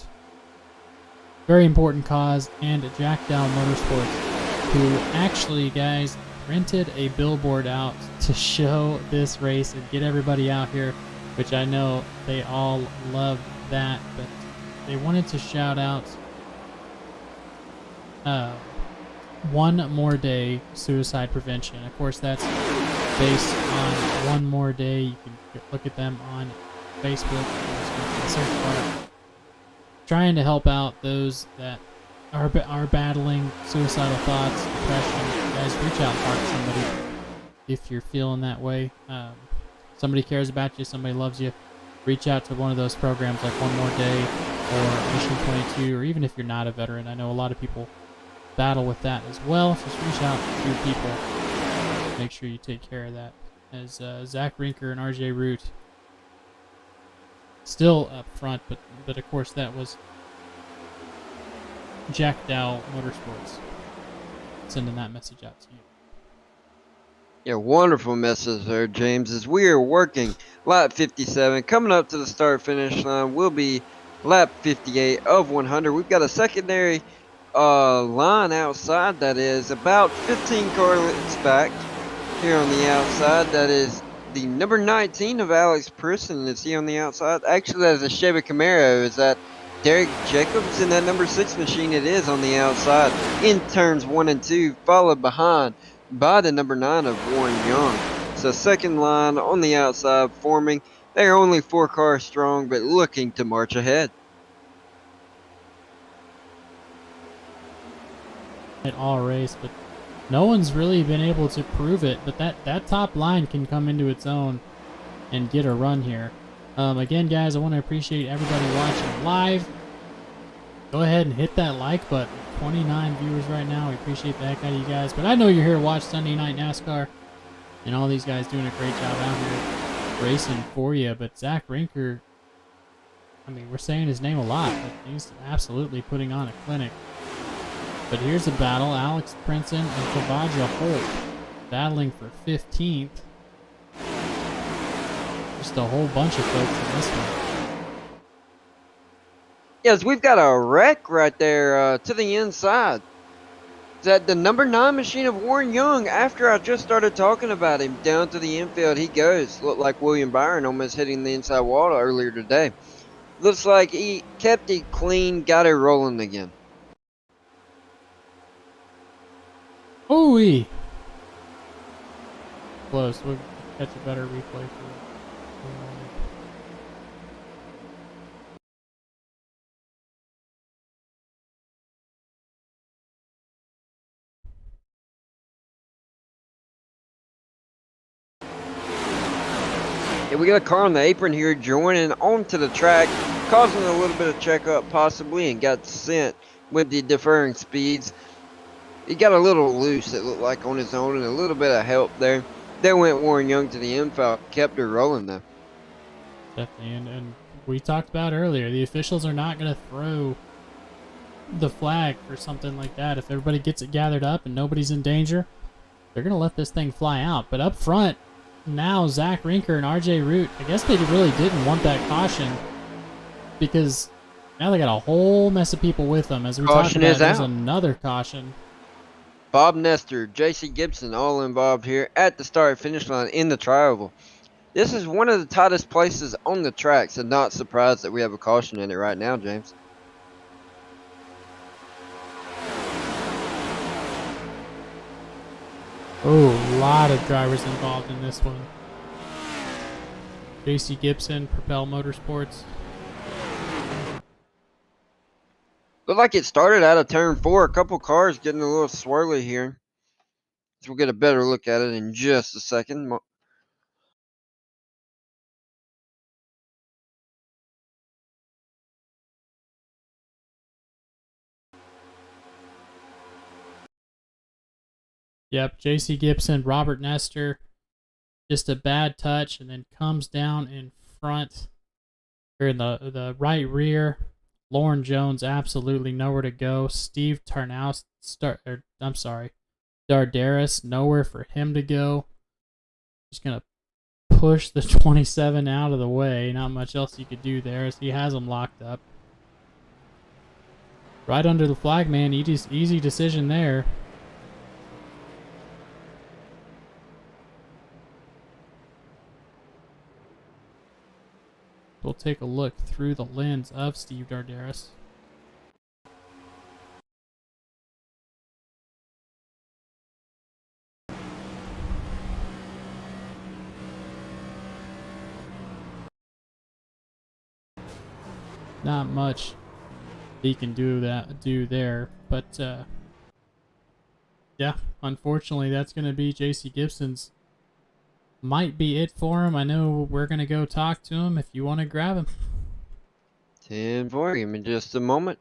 cause. And Jack Dow Motorsports, who actually, guys, rented a billboard out to show this race and get everybody out here, which I know they all love that, but they wanted to shout out One More Day Suicide Prevention. Of course, that's based on One More Day. You can look at them on Facebook, trying to help out those that are battling suicidal thoughts, depression. Guys, reach out and talk to somebody if you're feeling that way. Somebody cares about you, somebody loves you. Reach out to one of those programs like One More Day or Mission 22, or even if you're not a veteran. I know a lot of people battle with that as well. Just reach out to your people. Make sure you take care of that. As Zach Rinker and RJ Root still up front, but of course that was Jack Dow Motorsports sending that message out to you. Yeah, wonderful message there, James. As we are working lap 57, coming up to the start-finish line will be lap 58 of 100. We've got a secondary line outside that is about 15 car lengths back here on the outside. That is the number 19 of Alex Prisson. Is he on the outside? Actually, that is a Chevy Camaro. Is that Derek Jacobs in that number 6 machine? It is on the outside in turns 1 and 2, followed behind by the number 9 of Warren Young. So second line on the outside forming. They are only 4 cars strong, but looking to march ahead. All race, but no one's really been able to prove it. But that top line can come into its own and get a run here. Again, guys, I want to appreciate everybody watching live. Go ahead and hit that like button. 29 viewers right now. We appreciate the heck out of you guys. But I know you're here to watch Sunday Night NASCAR, and all these guys doing a great job out here racing for you. But Zach Rinker, I mean, we're saying his name a lot, but he's absolutely putting on a clinic. But here's a battle. Alex Princeton and Kavaja Holt battling for 15th. Just a whole bunch of folks in this one. Yes, we've got a wreck right there to the inside. That the number 9 machine of Warren Young, after I just started talking about him, down to the infield he goes. Looked like William Byron almost hitting the inside wall earlier today. Looks like he kept it clean, got it rolling again. Ooh-wee. Close. We'll catch a better replay for it. Yeah, we got a car on the apron here joining onto the track, causing a little bit of checkup possibly, and got sent with the deferring speeds. He got a little loose, it looked like, on his own, and a little bit of help there. Then went Warren Young to the infield, kept her rolling though. Definitely, and we talked about earlier, the officials are not going to throw the flag for something like that. If everybody gets it gathered up and nobody's in danger, they're going to let this thing fly out. But up front, now Zach Rinker and RJ Root, I guess they really didn't want that caution because now they got a whole mess of people with them. As we talked about, there's another caution. Bob Nestor, JC Gibson, all involved here at the start-finish line in the tri-oval. This is one of the tightest places on the track, so not surprised that we have a caution in it right now, James. Oh, a lot of drivers involved in this one. JC Gibson, Propel Motorsports. Looked like it started out of turn 4. A couple cars getting a little swirly here. So we'll get a better look at it in just a second. Yep, JC Gibson, Robert Nestor, just a bad touch, and then comes down in front, or in the right rear. Lauren Jones, absolutely nowhere to go. Steve Dardaris, nowhere for him to go. Just going to push the 27 out of the way. Not much else you could do there as he has him locked up. Right under the flag, man. Easy decision there. We'll take a look through the lens of Steve Dardaris. Not much he can do there, but yeah, unfortunately that's going to be JC Gibson's. Might be it for him. I know we're going to go talk to him if you want to grab him. 10-4, give me just a moment.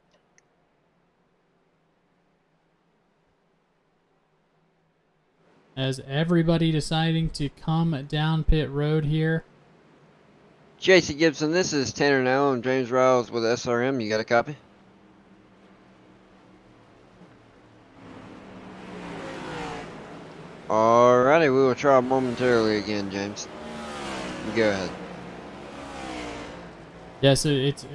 As everybody deciding to come down pit road here. JC Gibson, this is Tanner now and James Riles with SRM. You got a copy? Alrighty, we will try momentarily again, James. Go ahead. Yeah, so it's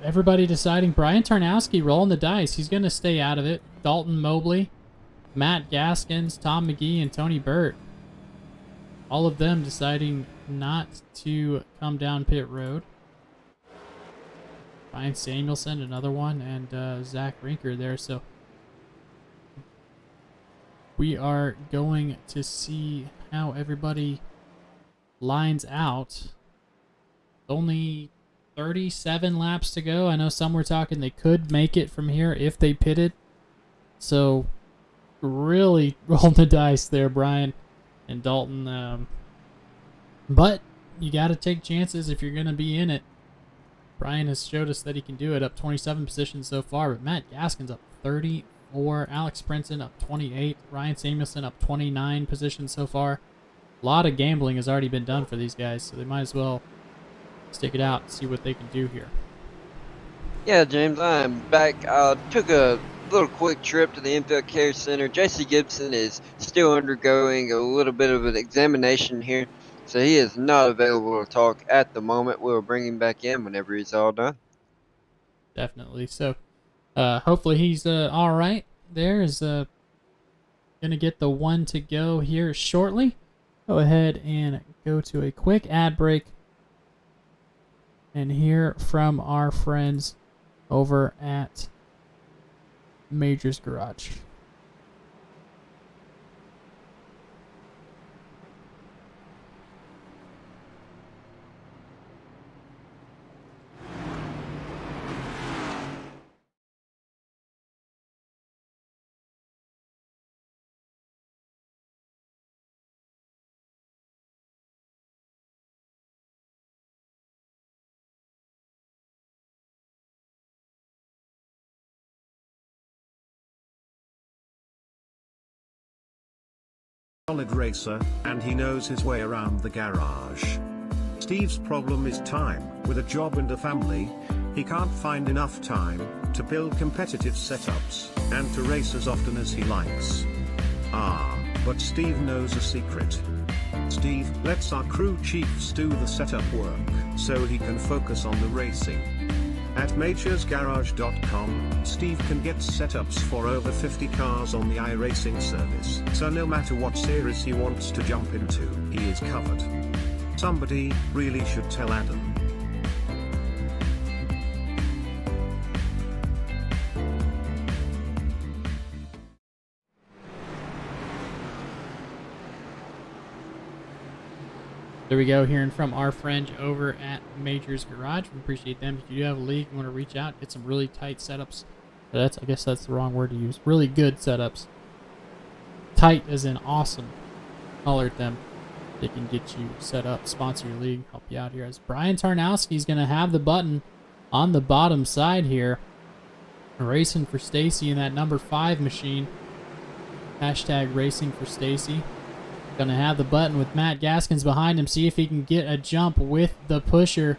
everybody deciding. Brian Tarnowski rolling the dice. He's going to stay out of it. Dalton Mobley, Matt Gaskins, Tom McGee, and Tony Burt. All of them deciding not to come down pit road. Ryan Samuelson, another one, and Zach Rinker there. So we are going to see how everybody lines out. Only 37 laps to go. I know some were talking they could make it from here if they pitted. So really roll the dice there, Brian and Dalton. But you got to take chances if you're going to be in it. Brian has showed us that he can do it, up 27 positions so far. But Matt Gaskins up 34. Alex Princeton up 28. Ryan Samuelson up 29 positions so far. A lot of gambling has already been done for these guys, so they might as well stick it out and see what they can do here. Yeah, James, I'm back. Took a little quick trip to the infield care center. JC Gibson is still undergoing a little bit of an examination here, so he is not available to talk at the moment. We'll bring him back in whenever he's all done. Definitely. So hopefully he's all right there as gonna get the one to go here shortly. Go ahead and go to a quick ad break and hear from our friends over at Major's Garage. Solid racer, and he knows his way around the garage. Steve's problem is time. With a job and a family, he can't find enough time to build competitive setups and to race as often as he likes. But Steve knows a secret. Steve lets our crew chiefs do the setup work so he can focus on the racing. At majorsgarage.com, Steve can get setups for over 50 cars on the iRacing service, so no matter what series he wants to jump into, he is covered. Somebody really should tell Adam. There we go, hearing from our friend over at Major's Garage. We appreciate them. If you do have a league, you want to reach out, get some really tight setups. I guess that's the wrong word to use. Really good setups. Tight as in awesome. Holler at them. They can get you set up, sponsor your league, help you out here. As Brian Tarnowski's going to have the button on the bottom side here. Racing for Stacy in that number 5 machine. Hashtag racing for Stacy. Gonna have the button with Matt Gaskins behind him. See if he can get a jump with the pusher.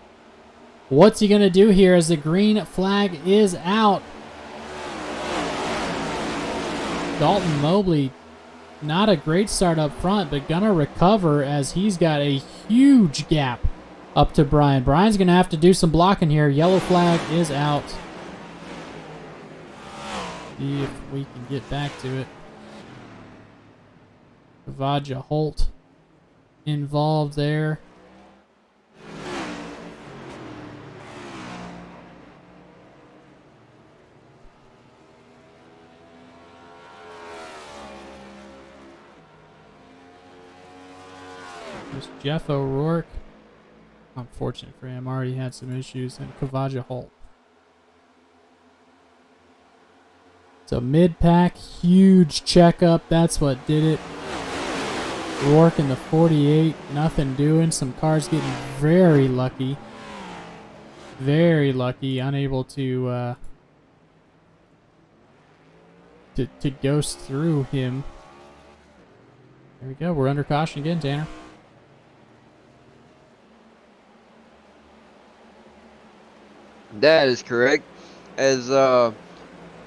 What's he gonna do here as the green flag is out? Dalton Mobley, not a great start up front, but gonna recover as he's got a huge gap up to Brian. Brian's gonna have to do some blocking here. Yellow flag is out. See if we can get back to it. Kavaja Holt involved there. There's Jeff O'Rourke. Unfortunate for him, already had some issues. And Kavaja Holt. So mid-pack, huge checkup. That's what did it. Rourke in the 48, nothing doing. Some cars getting very lucky. Very lucky, unable to ghost through him. There we go. We're under caution again, Tanner. That is correct. As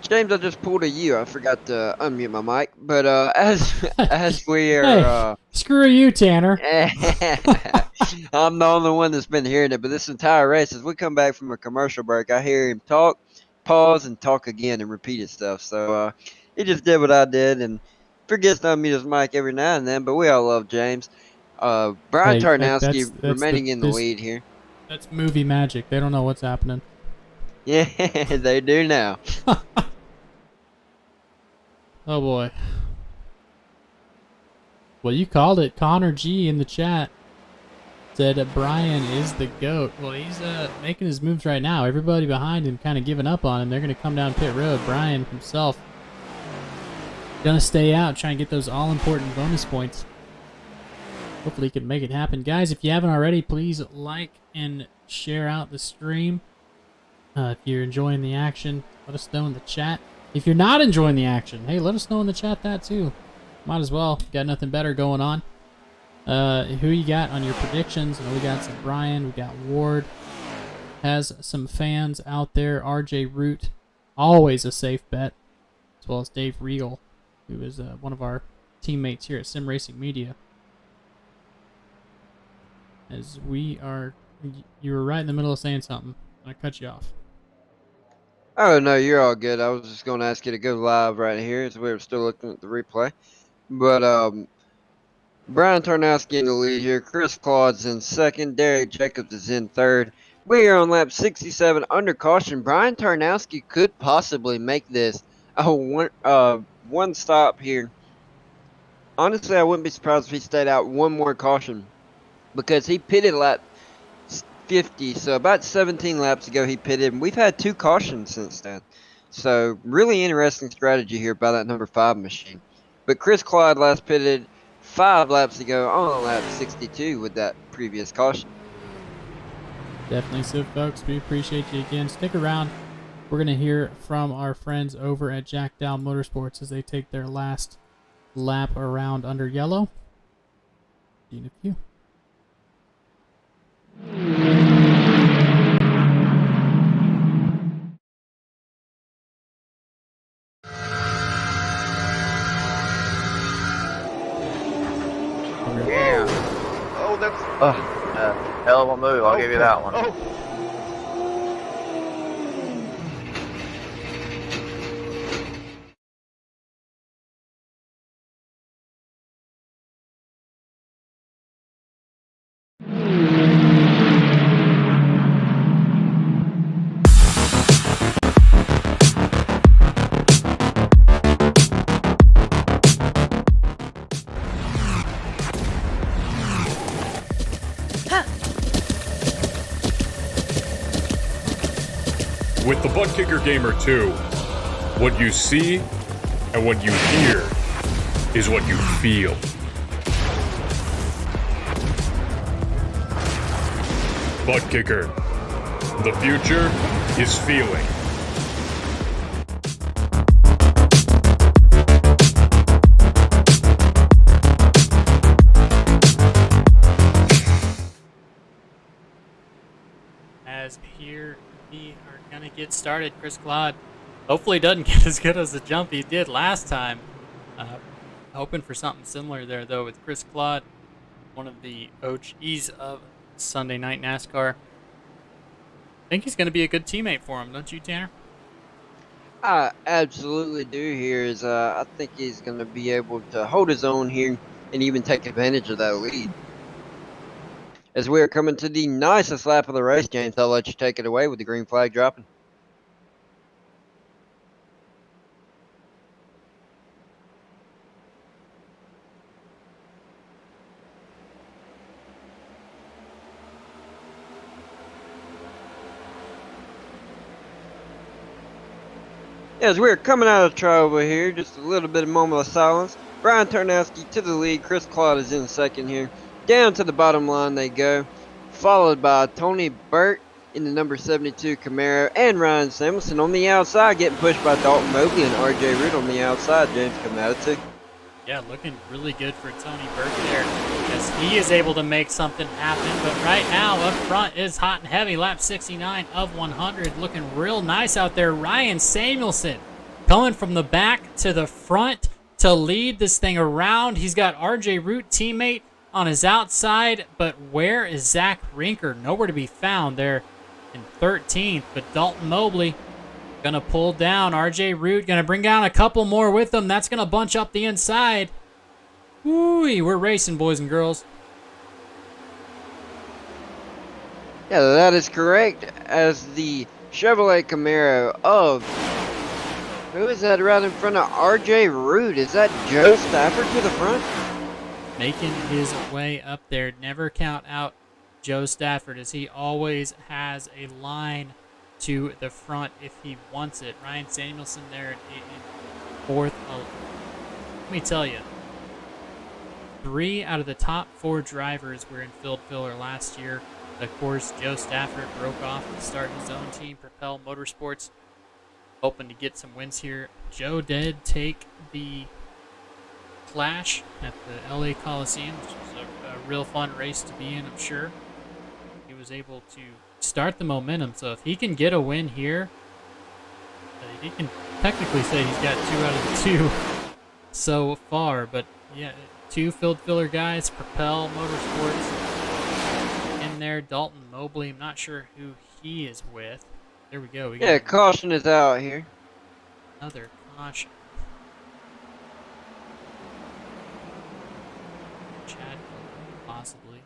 James, I just pulled a U. I forgot to unmute my mic. But as we are... screw you, Tanner. I'm the only one that's been hearing it. But this entire race, as we come back from a commercial break, I hear him talk, pause, and talk again and repeated stuff. So he just did what I did and forgets to unmute his mic every now and then. But we all love James. Brian Tarnowski remaining in the lead here. That's movie magic. They don't know what's happening. Yeah, they do now. Oh boy. Well, you called it. Connor G in the chat said that Brian is the GOAT. Well, he's making his moves right now. Everybody behind him kind of giving up on him. They're going to come down pit road. Brian himself going to stay out, try and get those all-important bonus points. Hopefully he can make it happen. Guys, if you haven't already, please like and share out the stream. If you're enjoying the action, let us know in the chat. If you're not enjoying the action, hey, let us know in the chat that too. Might as well. Got nothing better going on. Who you got on your predictions? We got some Brian. We got Ward. Has some fans out there. RJ Root, always a safe bet. As well as Dave Regal, who is one of our teammates here at Sim Racing Media. As we are... You were right in the middle of saying something. I cut you off. Oh, no, you're all good. I was just going to ask you to go live right here as we were still looking at the replay. But Brian Tarnowski in the lead here. Chris Claude's in second. Derek Jacobs is in third. We are on lap 67 under caution. Brian Tarnowski could possibly make this a one stop here. Honestly, I wouldn't be surprised if he stayed out one more caution because he pitted lap 50. So about 17 laps ago he pitted, and we've had 2 cautions since then. So really interesting strategy here by that number 5 machine. But Chris Claude last pitted 5 laps ago on lap 62 with that previous caution. Definitely so, folks. We appreciate you again. Stick around. We're going to hear from our friends over at Jack Dow Motorsports as they take their last lap around under yellow. See you in a few. Yeah. Oh, that's. Hell of a move. I'll give you that one. Oh. With the Buttkicker Gamer 2, what you see and what you hear is what you feel. Buttkicker, the future is feeling. As here we are going to get started. Chris Claude hopefully doesn't get as good as the jump he did last time. Hoping for something similar there, though, with Chris Claude, one of the OGs of Sunday Night NASCAR. I think he's going to be a good teammate for him, don't you, Tanner? I absolutely do here. I think he's going to be able to hold his own here and even take advantage of that lead. As we are coming to the nicest lap of the race, James, I'll let you take it away with the green flag dropping. As we're coming out of trial over here, just a little bit of moment of silence. Brian Tarnowski to the lead. Chris Claude is in second here. Down to the bottom line they go, followed by Tony Burt in the number 72 Camaro and Ryan Samuelson on the outside, getting pushed by Dalton Mobley and RJ Root on the outside. James coming out of 2. Yeah, looking really good for Tony Burt there as he is able to make something happen. But right now, up front is hot and heavy. Lap 69 of 100. Looking real nice out there. Ryan Samuelson coming from the back to the front to lead this thing around. He's got RJ Root, teammate, on his outside. But where is Zach Rinker? Nowhere to be found there in 13th. But Dalton Mobley going to pull down. RJ Root going to bring down a couple more with him. That's going to bunch up the inside. Woo-wee, we're racing, boys and girls. Yeah, that is correct. As the Chevrolet Camaro of... Who is that right in front of RJ Root? Is that Joe Stafford to the front? Making his way up there. Never count out Joe Stafford, as he always has a line to the front if he wants it. Ryan Samuelson there in fourth. Let me tell you, 3 out of the top 4 drivers were in field filler last year. Of course, Joe Stafford broke off to start his own team, Propel Motorsports, hoping to get some wins here. Joe did take the Clash at the LA Coliseum, which was a real fun race to be in, I'm sure. He was able to start the momentum, so if he can get a win here, he can technically say he's got 2 out of the 2 so far. But yeah, 2 field filler guys, Propel Motorsports in there. Dalton Mobley, I'm not sure who he is with. There we go. Yeah, caution is out here. Another caution. Chad possibly.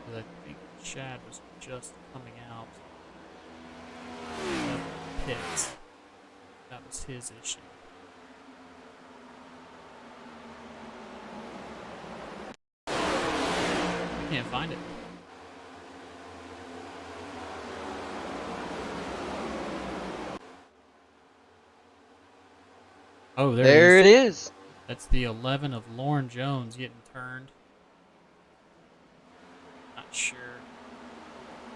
But I think Chad was just coming out of the pits. That was his issue. I can't find it. Oh, There it is. That's the 11 of Lauren Jones getting turned. Not sure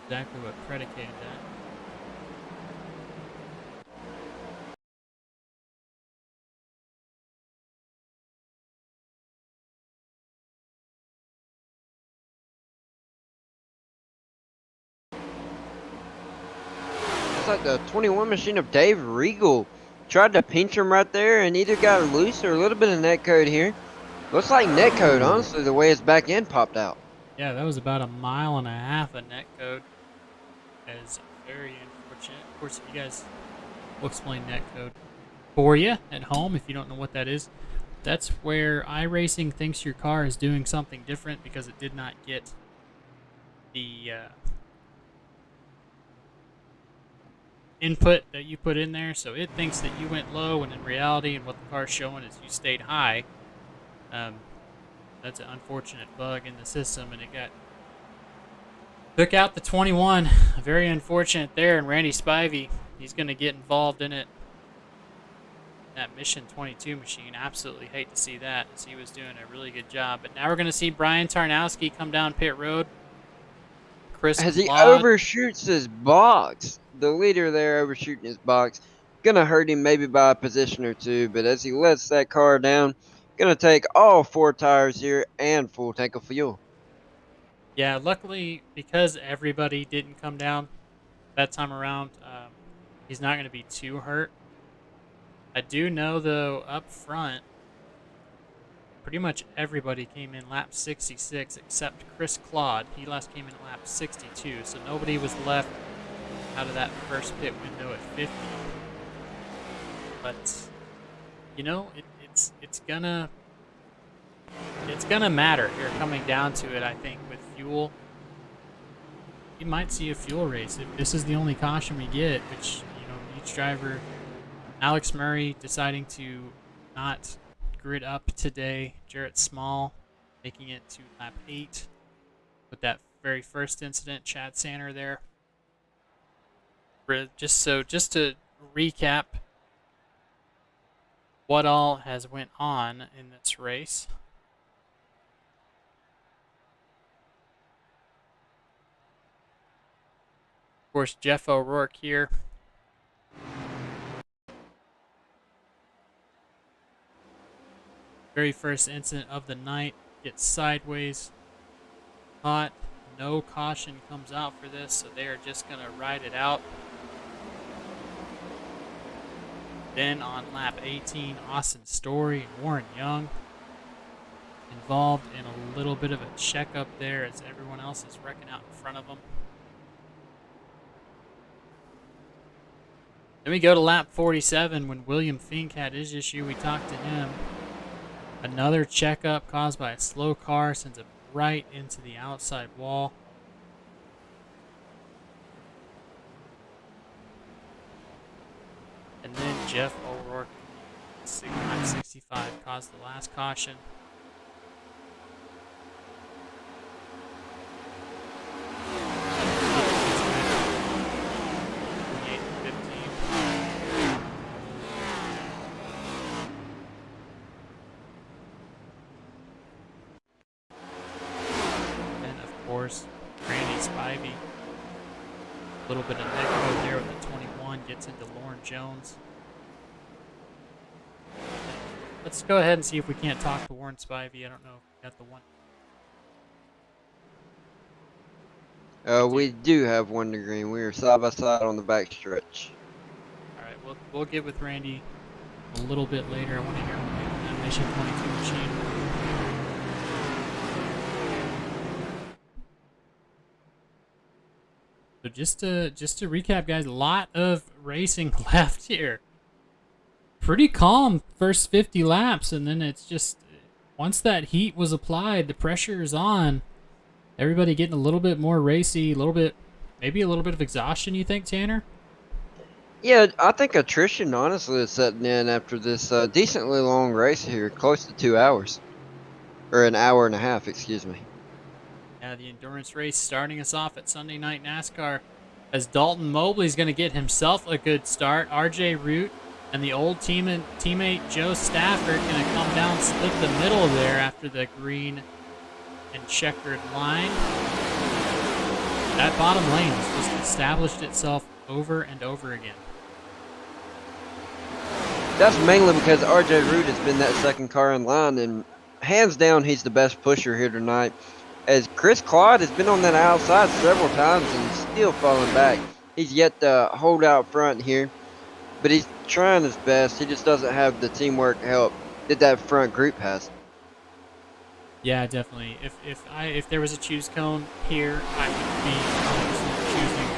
exactly what predicated that. It's like the 21 machine of Dave Regal. Tried to pinch him right there and either got loose or a little bit of netcode here. Looks like netcode, honestly, the way his back end popped out. Yeah, that was about 1.5 miles of netcode. That is very unfortunate. Of course, if you guys will explain netcode for you at home if you don't know what that is. That's where iRacing thinks your car is doing something different because it did not get the input that you put in there, so it thinks that you went low, and in reality, and what the car's showing is you stayed high. That's an unfortunate bug in the system, and it took out the 21. Very unfortunate there, and Randy Spivey, he's going to get involved in it. That Mission 22 machine, absolutely hate to see that, as he was doing a really good job. But now we're going to see Brian Tarnowski come down pit road. Chris As he Claude. overshoots his box, the leader there overshooting his box, gonna hurt him maybe by a position or two, but as he lets that car down, gonna take all 4 tires here and full tank of fuel. Yeah, luckily, because everybody didn't come down that time around, he's not going to be too hurt. I do know, though, up front, pretty much everybody came in lap 66 except Chris Claude. He last came in at lap 62, so nobody was left out of that first pit window at 50. But, you know, it's gonna matter here coming down to it, I think, with fuel. You might see a fuel race if this is the only caution we get, which, you know, each driver, Alex Murray deciding to not grid up today, Jarrett Small making it to lap 8 with that very first incident, Chad Sanner there. Just to recap what all has went on in this race. Of course, Jeff O'Rourke here. Very first incident of the night, gets sideways, caught. No caution comes out for this, so they are just going to ride it out. Then on lap 18, Austin Story and Warren Young involved in a little bit of a checkup there as everyone else is wrecking out in front of them. Then we go to lap 47 when William Fink had his issue. We talked to him. Another checkup caused by a slow car sends it right into the outside wall. And then Jeff O'Rourke, 65, caused the last caution. Randy Spivey, a little bit of neck code there with the 21, gets into Lauren Jones. Let's go ahead and see if we can't talk to Warren Spivey. I don't know if we got the one. We do have one to green. We are side by side on the back stretch. All right, we'll get with Randy a little bit later. I want to hear that Mission 22 machine. So just to recap, guys, a lot of racing left here. pretty calm first 50 laps, and then it's just once that heat was applied, the pressure is on. Everybody getting a little bit more racy, maybe a little bit of exhaustion. You think, Tanner? Yeah, I think attrition honestly is setting in after this decently long race here, close to 2 hours, or an hour and a half, excuse me. Yeah, the endurance race starting us off at Sunday Night NASCAR, as Dalton Mobley's going to get himself a good start. R.J. Root and the old teammate Joe Stafford going to come down, split the middle there after the green and checkered line. That bottom lane has just established itself over and over again. That's mainly because R.J. Root has been that second car in line, and hands down, he's the best pusher here tonight. As Chris Claude has been on that outside several times and still falling back. He's yet to hold out front here, but he's trying his best. He just doesn't have the teamwork help that that front group has. Yeah, definitely. If there was a choose cone here, I would be choosing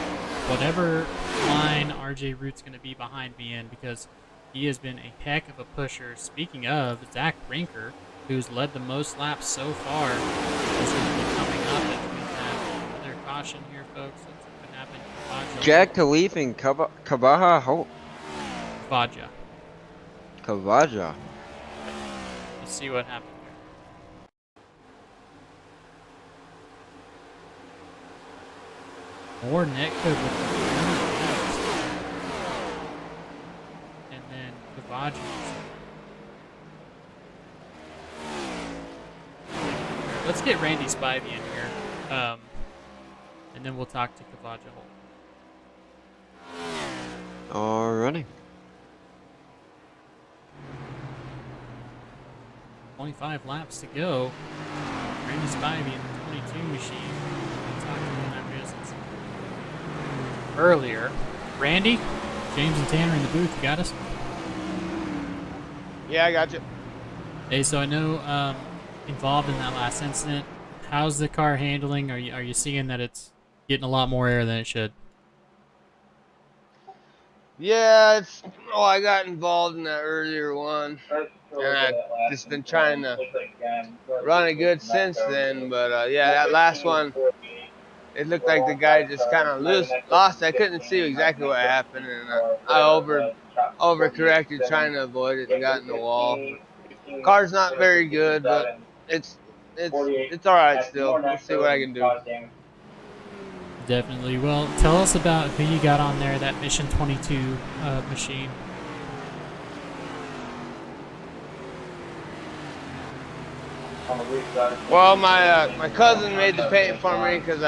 whatever line RJ Root's going to be behind me in, because he has been a heck of a pusher. Speaking of, Zach Brinker, who's led the most laps so far, is going to be coming up as we have another caution here, folks. Let's see what happened. Jack Khalif and Kavaja. Kavaja. Let's see what happened. More net code with the and then Kavaji. Let's get Randy Spivey in here, and then we'll talk to Kavaja. Alrighty. 25 laps to go. Randy Spivey in the 22 machine. We'll talk to him after this. Earlier. Randy, James and Tanner in the booth, you got us? Yeah, I got you. Hey, so I know involved in that last incident, how's the car handling? Are you seeing that it's getting a lot more air than it should? Yeah, I got involved in that earlier one, and I've just been trying to run it good since then, but yeah, that last one, it looked like the guy just kind of lost. I couldn't see exactly what happened, and I overcorrected trying to avoid it and got in the wall. Car's not very good, but it's all right still. We'll see what I can do. Definitely. Well, tell us about who you got on there, that Mission 22 machine. Well, my cousin made the paint for me because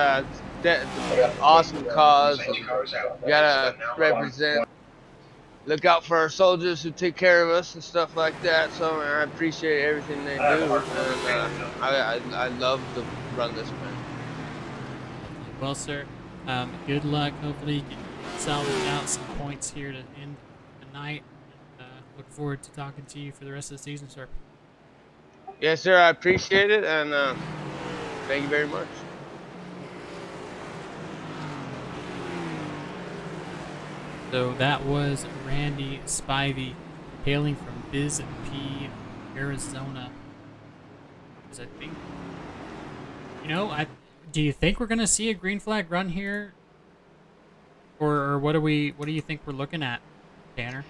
it's an awesome cause. Gotta represent, look out for our soldiers who take care of us and stuff like that. So I appreciate everything they do, and I love to run this man. Well, sir, good luck. Hopefully you can salvage out some points here to end the night. Look forward to talking to you for the rest of the season, sir. Yes, sir. I appreciate it, and thank you very much. So that was Randy Spivey, hailing from Biz P, Arizona. Because I think, do you think we're gonna see a green flag run here, or what do you think we're looking at, Tanner?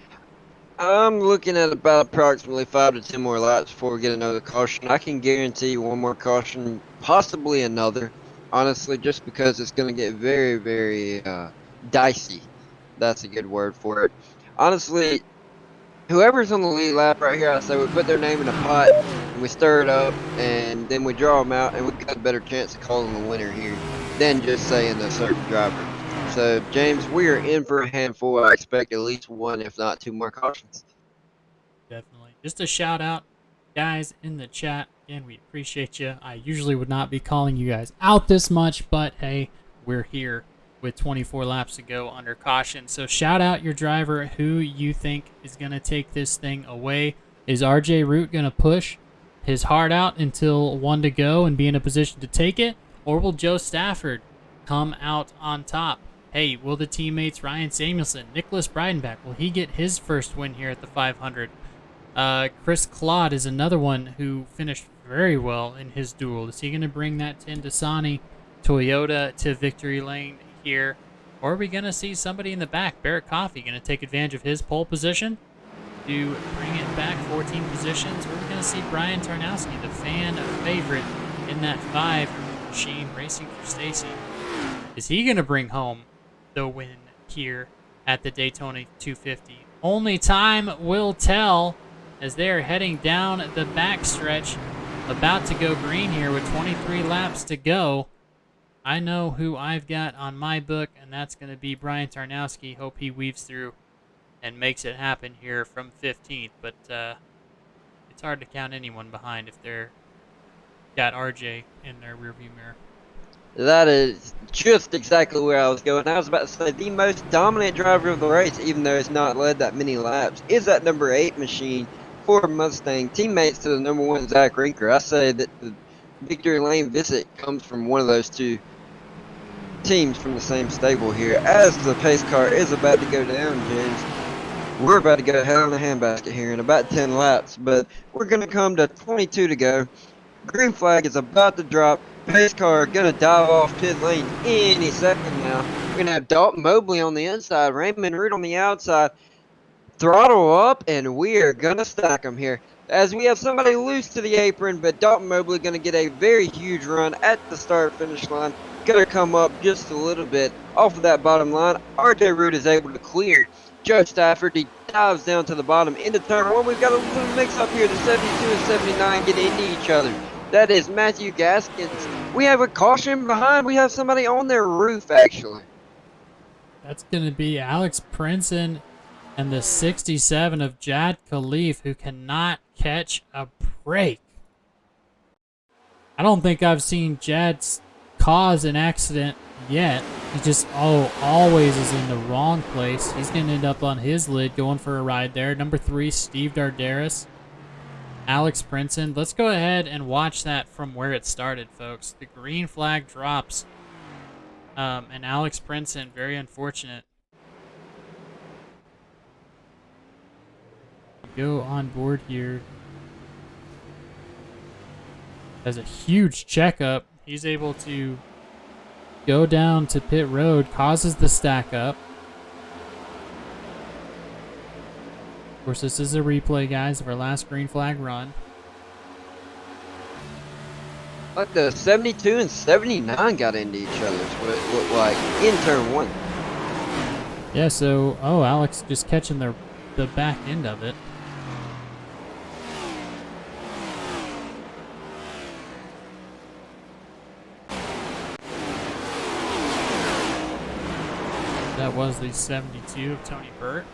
I'm looking at about approximately 5 to 10 more laps before we get another caution. I can guarantee one more caution, possibly another. Honestly, just because it's going to get very, very dicey. That's a good word for it. Honestly, whoever's on the lead lap right here, I say we put their name in a pot, and we stir it up, and then we draw them out, and we've got a better chance of calling the winner here than just saying a certain driver. So, James, we are in for a handful. I expect at least one, if not two more cautions. Definitely. Just a shout out, guys, in the chat. Again, we appreciate you. I usually would not be calling you guys out this much, but hey, we're here with 24 laps to go under caution. So shout out your driver, who you think is going to take this thing away. Is RJ Root going to push his heart out until 1 to go and be in a position to take it? Or will Joe Stafford come out on top? hey, will the teammates Ryan Samuelson, Nicholas Breidenbach, will he get his first win here at the 500? Chris Claude is another one who finished very well in his duel. Is he going to bring that Tin Dasani Toyota to victory lane here? Or are we going to see somebody in the back, Barrett Coffey, going to take advantage of his pole position to bring it back 14 positions? Or are we going to see Brian Tarnowski, the fan favorite in that 5 machine racing for Stacy? Is he going to bring home the win here at the Daytona 250? Only time will tell, as they are heading down the backstretch, about to go green here with 23 laps to go. I know who I've got on my book, and that's going to be Brian Tarnowski. Hope he weaves through and makes it happen here from 15th, but it's hard to count anyone behind if they're got RJ in their rearview mirror. That is just exactly where I was going. I was about to say the most dominant driver of the race, even though it's not led that many laps, is that number 8 machine, Ford Mustang, teammates to the number 1 Zach Rinker. I say that the victory lane visit comes from one of those two teams from the same stable here. As the pace car is about to go down, James, we're about to go hell in a handbasket here in about 10 laps, but we're going to come to 22 to go. Green flag is about to drop. Pace car going to dive off pit lane any second now. We're going to have Dalton Mobley on the inside, Raymond Root on the outside. Throttle up, and we are going to stack them here. As we have somebody loose to the apron, but Dalton Mobley going to get a very huge run at the start-finish line. Going to come up just a little bit off of that bottom line. RJ Root is able to clear Joe Stafford. He dives down to the bottom into turn 1. We've got a little mix-up here. The 72 and 79 get into each other. That is Matthew Gaskins. We have a caution behind. We have somebody on their roof, actually. That's going to be Alex Princeton and the 67 of Jad Khalif, who cannot catch a break. I don't think I've seen Jad cause an accident yet. He just always is in the wrong place. He's going to end up on his lid going for a ride there. Number 3, Steve Dardaris. Alex Princeton. Let's go ahead and watch that from where it started, folks. The green flag drops. And Alex Princeton, very unfortunate. Go on board here. Has a huge checkup. He's able to go down to pit road, causes the stack up. Of course, this is a replay, guys, of our last green flag run. Like the 72 and 79 got into each other, is what it looked like in turn 1. Yeah, so, Alex just catching the back end of it. That was the 72 of Tony Burt.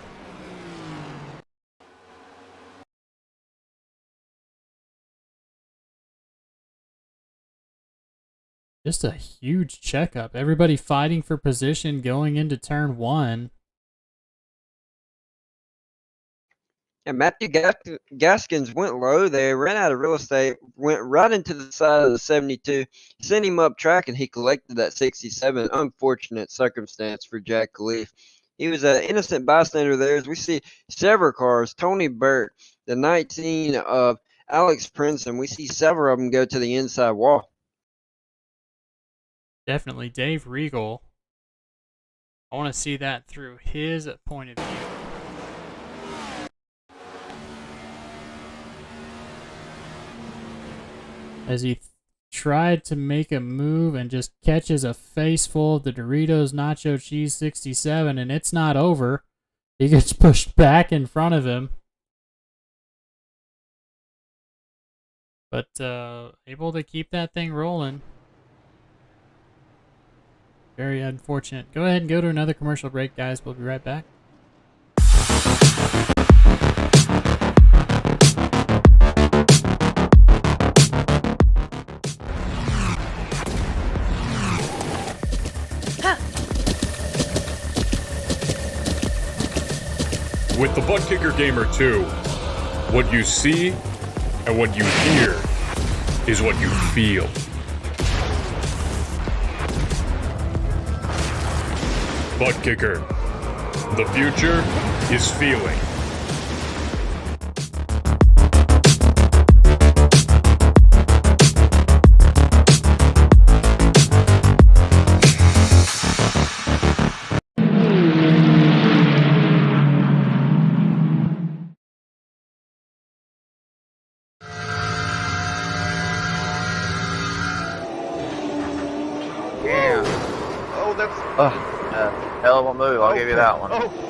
Just a huge checkup. Everybody fighting for position going into turn 1. And Matthew Gaskins went low there, ran out of real estate, went right into the side of the 72, sent him up track, and he collected that 67. Unfortunate circumstance for Jack Khalif. He was an innocent bystander there. As we see several cars, Tony Burt, the 19 of Alex Princeton, we see several of them go to the inside wall. Definitely Dave Regal. I want to see that through his point of view. As he tried to make a move and just catches a face full of the Doritos Nacho Cheese 67, and it's not over. He gets pushed back in front of him. But able to keep that thing rolling. Very unfortunate. Go ahead and go to another commercial break, guys. We'll be right back. With the Buttkicker Gamer 2, what you see and what you hear is what you feel. Buttkicker. The future is feeling. Yeah. Oh, that's. Hell of a move. I'll give you that one. Oh.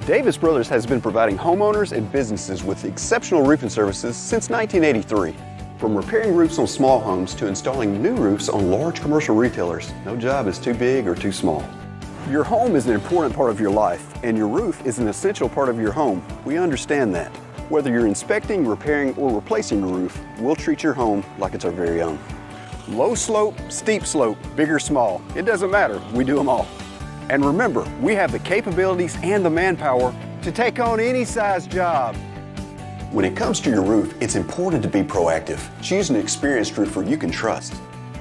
Davis Brothers has been providing homeowners and businesses with exceptional roofing services since 1983. From repairing roofs on small homes to installing new roofs on large commercial retailers, no job is too big or too small. Your home is an important part of your life, and your roof is an essential part of your home. We understand that. Whether you're inspecting, repairing, or replacing your roof, we'll treat your home like it's our very own. Low slope, steep slope, big or small, it doesn't matter, we do them all. And remember, we have the capabilities and the manpower to take on any size job. When it comes to your roof, it's important to be proactive. Choose an experienced roofer you can trust.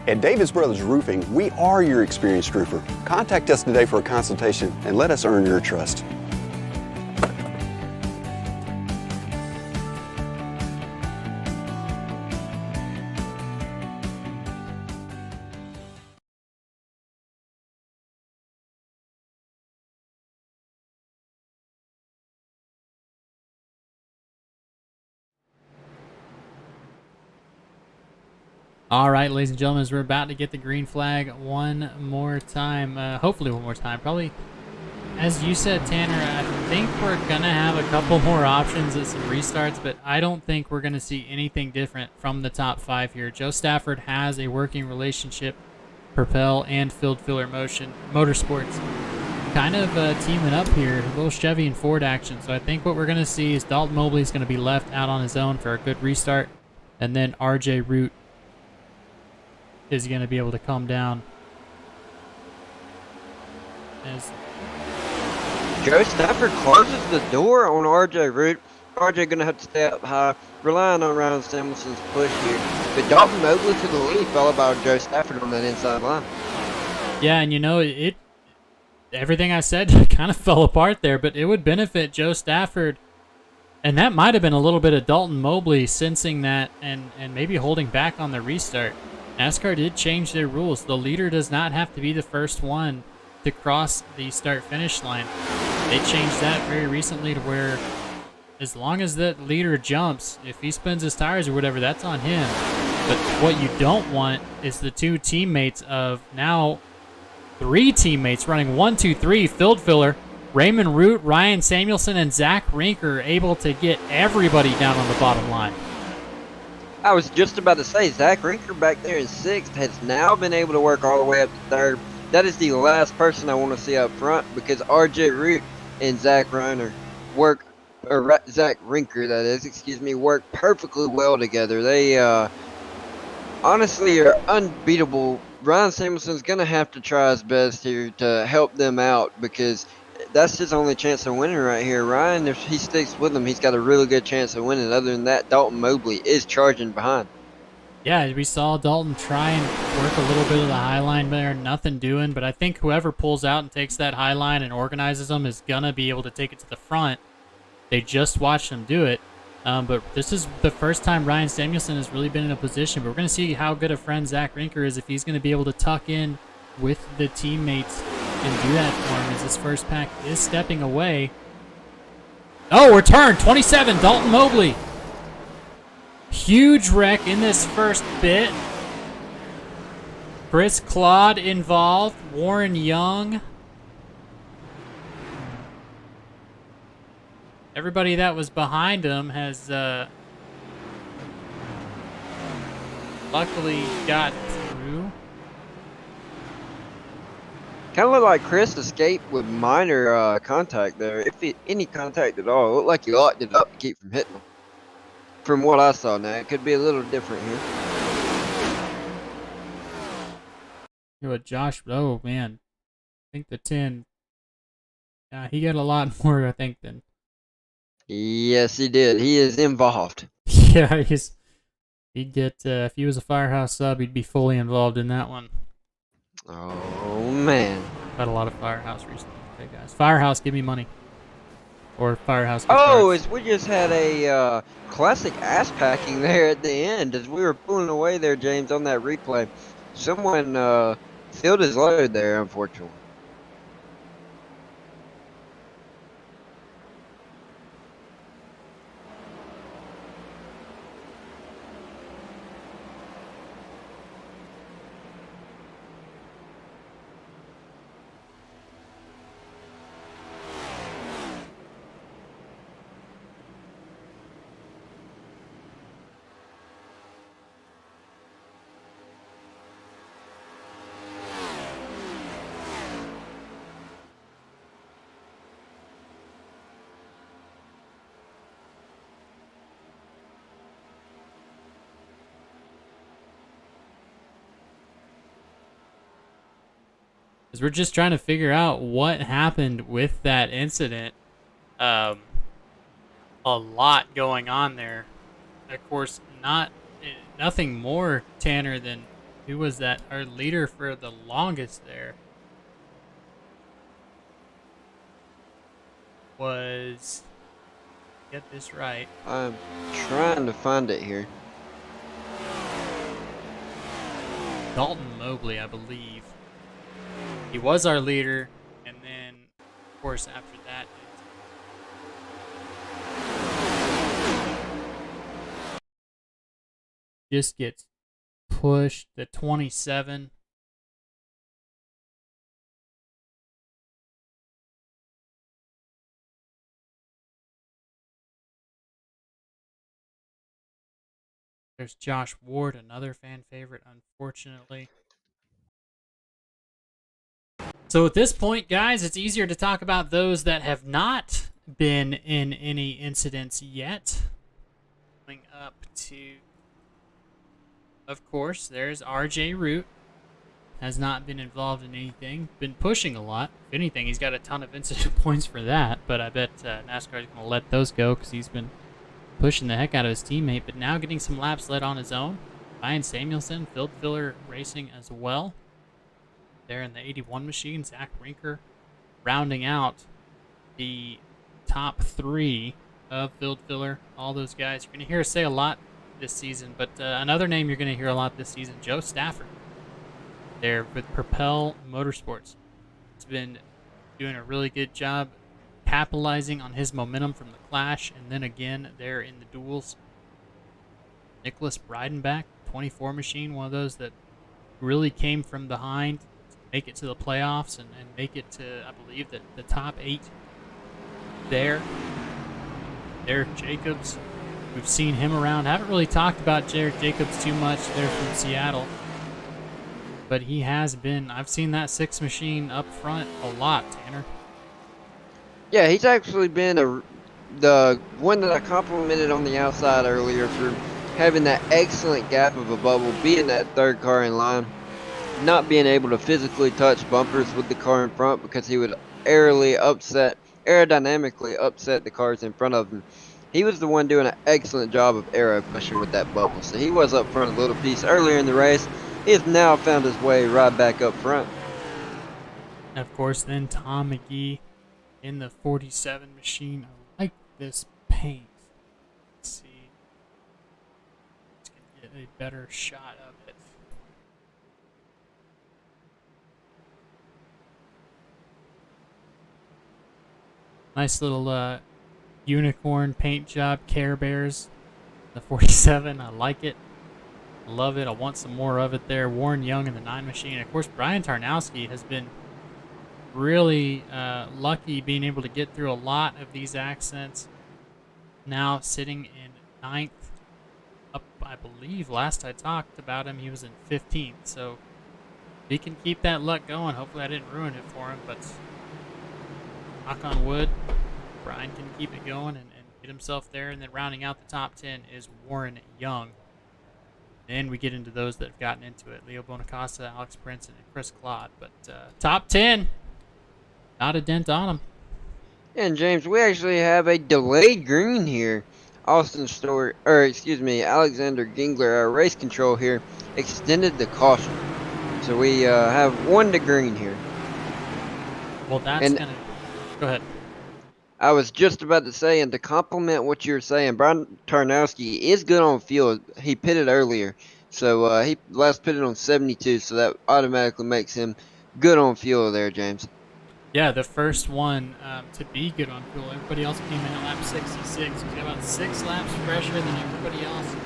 At Davis Brothers Roofing, we are your experienced roofer. Contact us today for a consultation and let us earn your trust. All right, ladies and gentlemen, as we're about to get the green flag one more time, hopefully one more time. Probably, as you said, Tanner, I think we're going to have a couple more options at some restarts, but I don't think we're going to see anything different from the top 5 here. Joe Stafford has a working relationship, Propel and Field Filler Motorsports, kind of teaming up here, a little Chevy and Ford action. So I think what we're going to see is Dalton Mobley is going to be left out on his own for a good restart, and then RJ Root is going to be able to come down. As Joe Stafford closes the door on RJ Root. RJ going to have to stay up high, relying on Ryan Samuelson's push here. But Dalton Mobley to the lead, followed by Joe Stafford on that inside line. yeah, and you know, everything I said kind of fell apart there, but it would benefit Joe Stafford, and that might have been a little bit of Dalton Mobley sensing that and maybe holding back on the restart. NASCAR did change their rules. The leader does not have to be the first one to cross the start-finish line. They changed that very recently to where as long as that leader jumps, if he spins his tires or whatever, that's on him. But what you don't want is the two teammates of now 3 teammates running 1, 2, 3 field filler. Raymond Root, Ryan Samuelson, and Zach Rinker able to get everybody down on the bottom line. I was just about to say, Zach Rinker back there in 6th has now been able to work all the way up to 3rd. That is the last person I want to see up front because RJ Root and Zach Rinker work, or Zach Rinker, that is, excuse me, work perfectly well together. They honestly are unbeatable. Ryan Samuelson's going to have to try his best here to help them out because that's his only chance of winning right here. Ryan, if he sticks with him, he's got a really good chance of winning. Other than that, Dalton Mobley is charging behind. Yeah, we saw Dalton try and work a little bit of the high line there, nothing doing, but I think whoever pulls out and takes that high line and organizes them is going to be able to take it to the front. They just watched him do it, but this is the first time Ryan Samuelson has really been in a position, but we're going to see how good a friend Zach Rinker is if he's going to be able to tuck in with the teammates and do that for him as this first pack is stepping away. Oh, return, 27, Dalton Mobley. Huge wreck in this first bit. Chris Claude involved, Warren Young. Everybody that was behind him has a luckily got through. Kind of looked like Chris escaped with minor contact there. If any contact at all. It looked like he locked it up to keep from hitting him. From what I saw now, it could be a little different here. You know what, Josh? Oh man, I think the 10. He got a lot more, I think, than. Yes, he did. He is involved. Yeah, he'd get if he was a Firehouse sub, he'd be fully involved in that one. Oh man, Got a lot of Firehouse recently. Okay, guys, Firehouse, give me money. Or Firehouse. Oh, as we just had a classic ass packing there at the end as we were pulling away there, James, on that replay. Someone filled his load there, unfortunately. Because we're just trying to figure out what happened with that incident. A lot going on there. Of course, nothing more, Tanner, than who was that? Our leader for the longest there was, get this right. I'm trying to find it here. Dalton Mobley, I believe. He was our leader, and then, of course, after that, it just gets pushed to 27. There's Josh Ward, another fan favorite, unfortunately. So at this point, guys, it's easier to talk about those that have not been in any incidents yet. Going up to, of course, there's RJ Root. Has not been involved in anything. Been pushing a lot. If anything, he's got a ton of incident points for that. But I bet NASCAR is going to let those go because he's been pushing the heck out of his teammate. But now getting some laps led on his own. Ryan Samuelson, Field Filler Racing as well. There in the 81 machine, Zach Rinker rounding out the top 3 of Field Filler. All those guys you're going to hear us say a lot this season, but another name you're going to hear a lot this season, Joe Stafford. There with Propel Motorsports. He's been doing a really good job capitalizing on his momentum from the Clash, and then again there in the duels. Nicholas Breidenbach, 24 machine, one of those that really came from behind. Make it to the playoffs and make it to, I believe, the top 8 there. Derek Jacobs, we've seen him around. Haven't really talked about Derek Jacobs too much there from Seattle. But he has been, I've seen that 6 machine up front a lot, Tanner. Yeah, he's actually been the one that I complimented on the outside earlier for having that excellent gap of a bubble, being that 3rd car in line. Not being able to physically touch bumpers with the car in front because he would aerodynamically upset the cars in front of him. He was the one doing an excellent job of aero pushing with that bubble. So he was up front a little piece earlier in the race. He has now found his way right back up front. And of course, then Tom McGee in the 47 machine. I like this paint. Let's see. Let's get a better shot of it. Nice little unicorn paint job, Care Bears. The 47, I like it. Love it. I want some more of it there. Warren Young in the 9 machine. Of course, Brian Tarnowski has been really lucky being able to get through a lot of these accents. Now sitting in 9th. Up, I believe last I talked about him, he was in 15th. So if he can keep that luck going, hopefully I didn't ruin it for him, but knock on wood, Brian can keep it going and get himself there. And then rounding out the top 10 is Warren Young. Then we get into those that have gotten into it. Leo Bonacasa, Alex Prince, and Chris Claude. But top 10, not a dent on them. And James, we actually have a delayed green here. Alexander Gingler, our race control here, extended the caution. So we have 1 to green here. Well, that's going to... Go ahead. I was just about to say, and to complement what you were saying, Brian Tarnowski is good on field. He pitted earlier. So he last pitted on 72, so that automatically makes him good on fuel there, James. Yeah, the first one to be good on fuel. Everybody else came in at lap 66. He's got about 6 laps fresher than everybody else.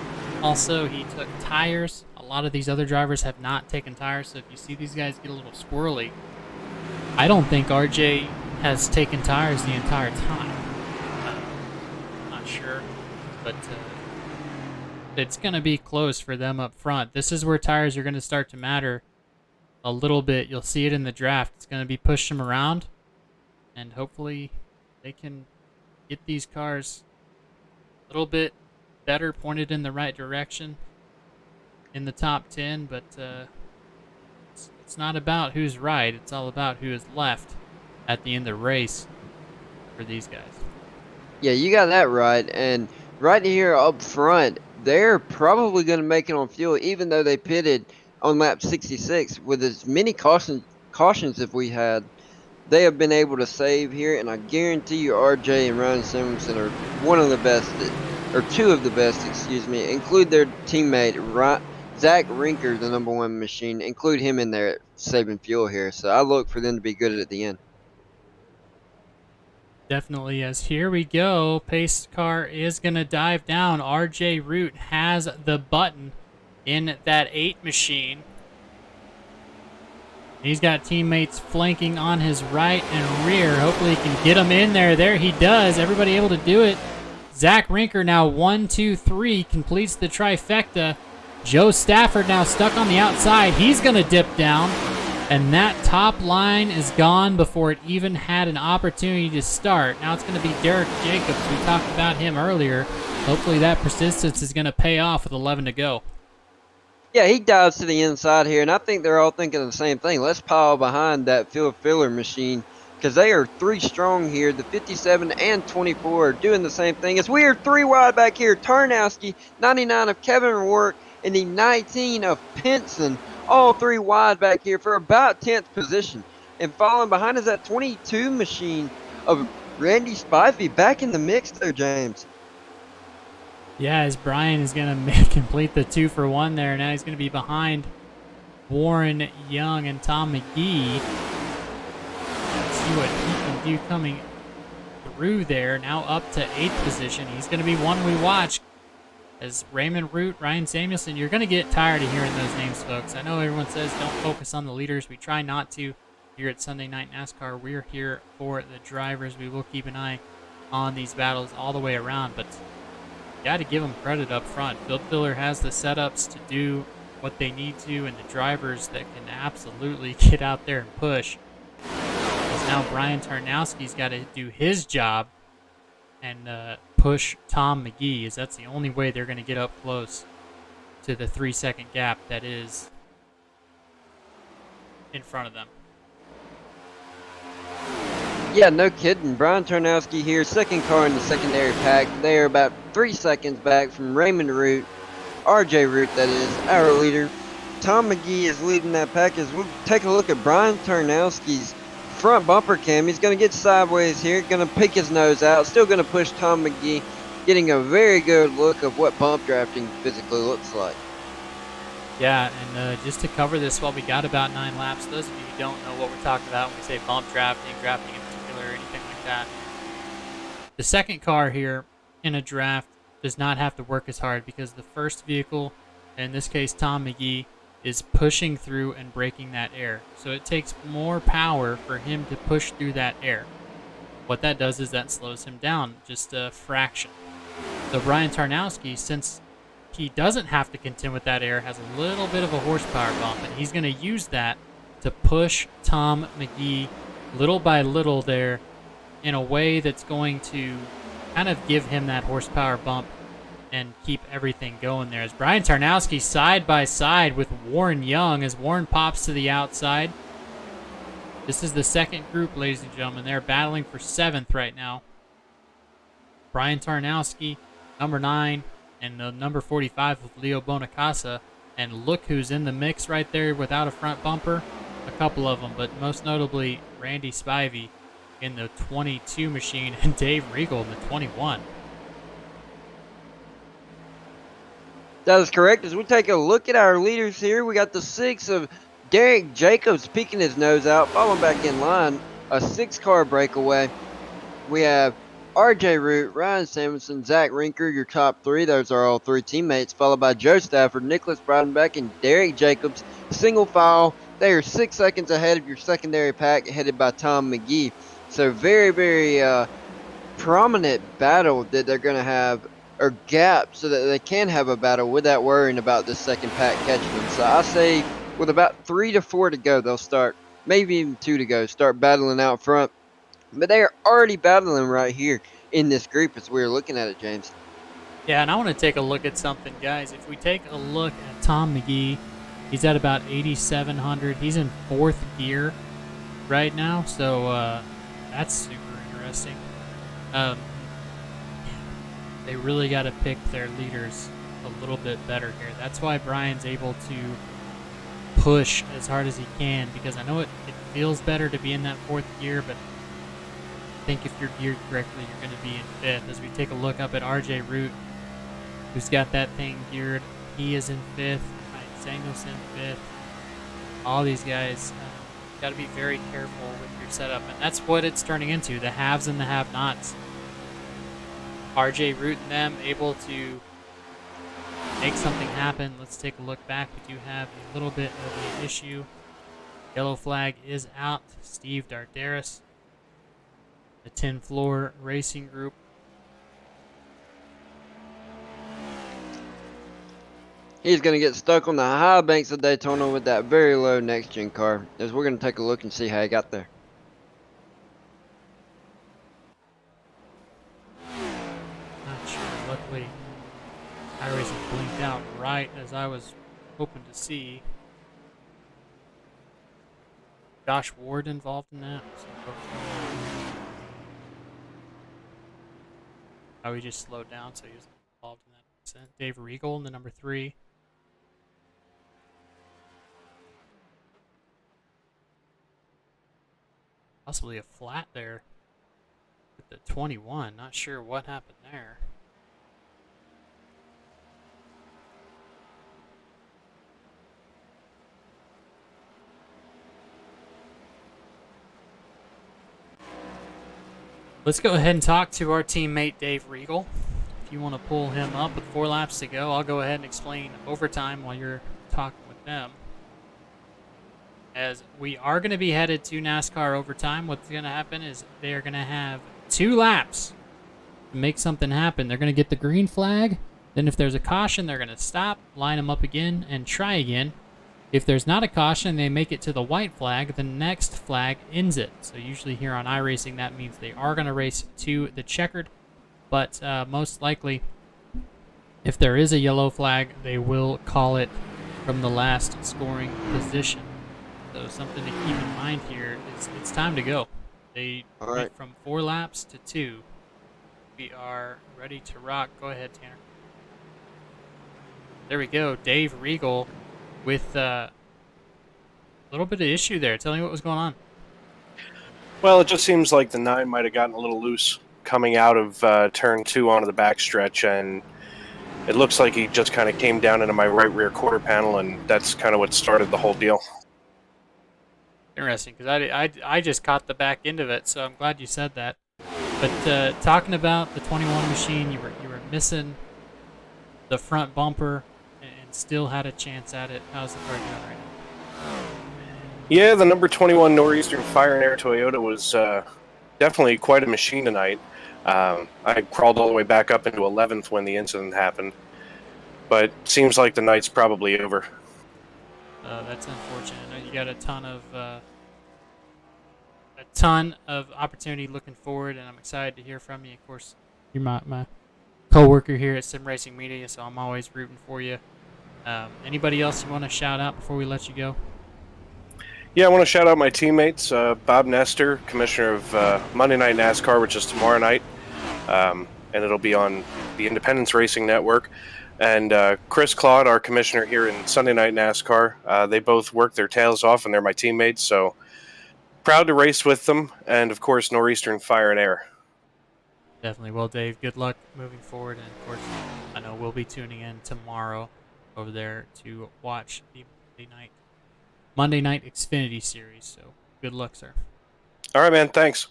Also, he took tires. A lot of these other drivers have not taken tires, so if you see these guys get a little squirrely, I don't think RJ has taken tires the entire time. I'm not sure, but it's going to be close for them up front. This is where tires are going to start to matter a little bit. You'll see it in the draft. It's going to be push them around, and hopefully they can get these cars a little bit better, pointed in the right direction in the top 10, but it's not about who's right. It's all about who is left at the end of the race for these guys. Yeah, you got that right. And right here up front, they're probably going to make it on fuel, even though they pitted on lap 66 with as many cautions as we had. They have been able to save here, and I guarantee you RJ and Ryan Simonson are one of the best, or 2 of the best, excuse me. Include their teammate Zach Rinker, the #1 machine. Include him in there saving fuel here. So I look for them to be good at the end. Definitely, as here we go. Pace car is going to dive down. RJ Root has the button in that 8 machine. He's got teammates flanking on his right and rear. Hopefully he can get him in there. There he does. Everybody able to do it. Zach Rinker now 1, 2, 3 completes the trifecta. Joe Stafford now stuck on the outside. He's going to dip down. And that top line is gone before it even had an opportunity to start. Now it's going to be Derek Jacobs. We talked about him earlier. Hopefully that persistence is going to pay off with 11 to go. Yeah, he dives to the inside here, and I think they're all thinking the same thing. Let's pile behind that field filler machine, because they are 3 strong here. The 57 and 24 are doing the same thing. As we are 3 wide back here. Tarnowski, 99 of Kevin Rourke, and the 19 of Pinson. All 3 wide back here for about 10th position. And following behind is that 22 machine of Randy Spivey back in the mix there, James. Yeah, as Brian is going to complete the 2 for 1 there. Now he's going to be behind Warren Young and Tom McGee. Let's see what he can do coming through there. Now up to 8th position. He's going to be one we watch. As Raymond Root, Ryan Samuelson, you're going to get tired of hearing those names, folks. I know everyone says don't focus on the leaders. We try not to here at Sunday Night NASCAR. We're here for the drivers. We will keep an eye on these battles all the way around, but you got to give them credit up front. Field Filler has the setups to do what they need to, and the drivers that can absolutely get out there and push. Because now Brian Tarnowski's got to do his job and push Tom McGee, as that's the only way they're going to get up close to the 3-second gap that is in front of them. Yeah, no kidding. Brian Tarnowski here, 2nd car in the secondary pack. They are about 3 seconds back from Raymond Root, RJ Root, that is, our leader. Tom McGee is leading that pack as we'll take a look at Brian Tarnowski's front bumper cam. He's going to get sideways here, going to pick his nose out, still going to push Tom McGee, getting a very good look of what bump drafting physically looks like. Yeah, and just to cover this, well, we got about 9 laps. Those of you who don't know what we're talking about when we say bump drafting, drafting in particular, or anything like that. The second car here in a draft does not have to work as hard because the first vehicle, in this case Tom McGee, is pushing through and breaking that air. So it takes more power for him to push through that air. What that does is that slows him down just a fraction. So Brian Tarnowski, since he doesn't have to contend with that air, has a little bit of a horsepower bump, and he's going to use that to push Tom McGee little by little there in a way that's going to kind of give him that horsepower bump and keep everything going there. As Brian Tarnowski side by side with Warren Young as Warren pops to the outside. This is the second group, ladies and gentlemen. They're battling for 7th right now. Brian Tarnowski, number 9, and the number 45 with Leo Bonacasa. And look who's in the mix right there without a front bumper. A couple of them, but most notably Randy Spivey in the 22 machine and Dave Regal in the 21. That is correct. As we take a look at our leaders here, we got the 6 of Derek Jacobs peeking his nose out, falling back in line. A 6-car breakaway. We have RJ Root, Ryan Samuelson, Zach Rinker, your top 3. Those are all 3 teammates, followed by Joe Stafford, Nicholas Breidenbeck, and Derek Jacobs. Single file. They are 6 seconds ahead of your secondary pack, headed by Tom McGee. So very, very prominent battle that they're going to have, or gap, so that they can have a battle without worrying about this second pack catching them. So I say with about 3 to 4 to go, they'll start, maybe even 2 to go, start battling out front. But they are already battling right here in this group as we're looking at it, James. Yeah, and I want to take a look at something, guys. If we take a look at Tom McGee, he's at about 8,700. He's in 4th gear right now, so that's super interesting. They really got to pick their leaders a little bit better here. That's why Brian's able to push as hard as he can, because I know it feels better to be in that 4th gear, but I think if you're geared correctly, you're going to be in 5th. As we take a look up at RJ Root, who's got that thing geared, he is in 5th. Samuelson 5th. All these guys got to be very careful with your setup, and that's what it's turning into, the haves and the have-nots. RJ Root and them able to make something happen. Let's take a look back. We do have a little bit of an issue. Yellow flag is out. Steve Dardaris, the 10 Floor Racing Group. He's going to get stuck on the high banks of Daytona with that very low next-gen car, as we're going to take a look and see how he got there. Not sure. Luckily, iRacing blinked out right as I was hoping to see. Josh Ward involved in that. Oh, he just slowed down, so he was involved in that. Dave Regal in the number 3. Possibly a flat there with the 21. Not sure what happened there. Let's go ahead and talk to our teammate Dave Regal. If you want to pull him up with 4 laps to go, I'll go ahead and explain overtime while you're talking with them. As we are going to be headed to NASCAR overtime, what's going to happen is they are going to have 2 laps to make something happen. They're going to get the green flag. Then if there's a caution, they're going to stop, line them up again, and try again. If there's not a caution, they make it to the white flag. The next flag ends it. So usually here on iRacing, that means they are going to race to the checkered. But most likely, if there is a yellow flag, they will call it from the last scoring position. So something to keep in mind here is it's time to go. They went from 4 laps to 2. We are ready to rock. Go ahead, Tanner. There we go. Dave Regal with a little bit of issue there. Tell me what was going on. Well, it just seems like the 9 might have gotten a little loose coming out of turn 2 onto the backstretch, and it looks like he just kind of came down into my right rear quarter panel, and that's kind of what started the whole deal. Interesting, because I just caught the back end of it, so I'm glad you said that. But talking about the 21 machine, you were missing the front bumper and still had a chance at it. How's the car doing right now? Yeah, the number 21 Northeastern Fire and Air Toyota was definitely quite a machine tonight. I crawled all the way back up into 11th when the incident happened. but seems like the night's probably over. That's unfortunate. I know you got a ton of opportunity looking forward, and I'm excited to hear from you. Of course, you're my co-worker here at Sim Racing Media, so I'm always rooting for you. Anybody else you want to shout out before we let you go? Yeah, I want to shout out my teammates, Bob Nestor, commissioner of Monday Night NASCAR, which is tomorrow night, and it'll be on the Independence Racing Network, and Chris Claude, our commissioner here in Sunday Night NASCAR. They both work their tails off, and they're my teammates, so proud to race with them, and of course, Northeastern Fire and Air. Definitely. Well, Dave, good luck moving forward, and of course, I know we'll be tuning in tomorrow over there to watch the Monday Night Xfinity Series. So, good luck, sir. All right, man. Thanks.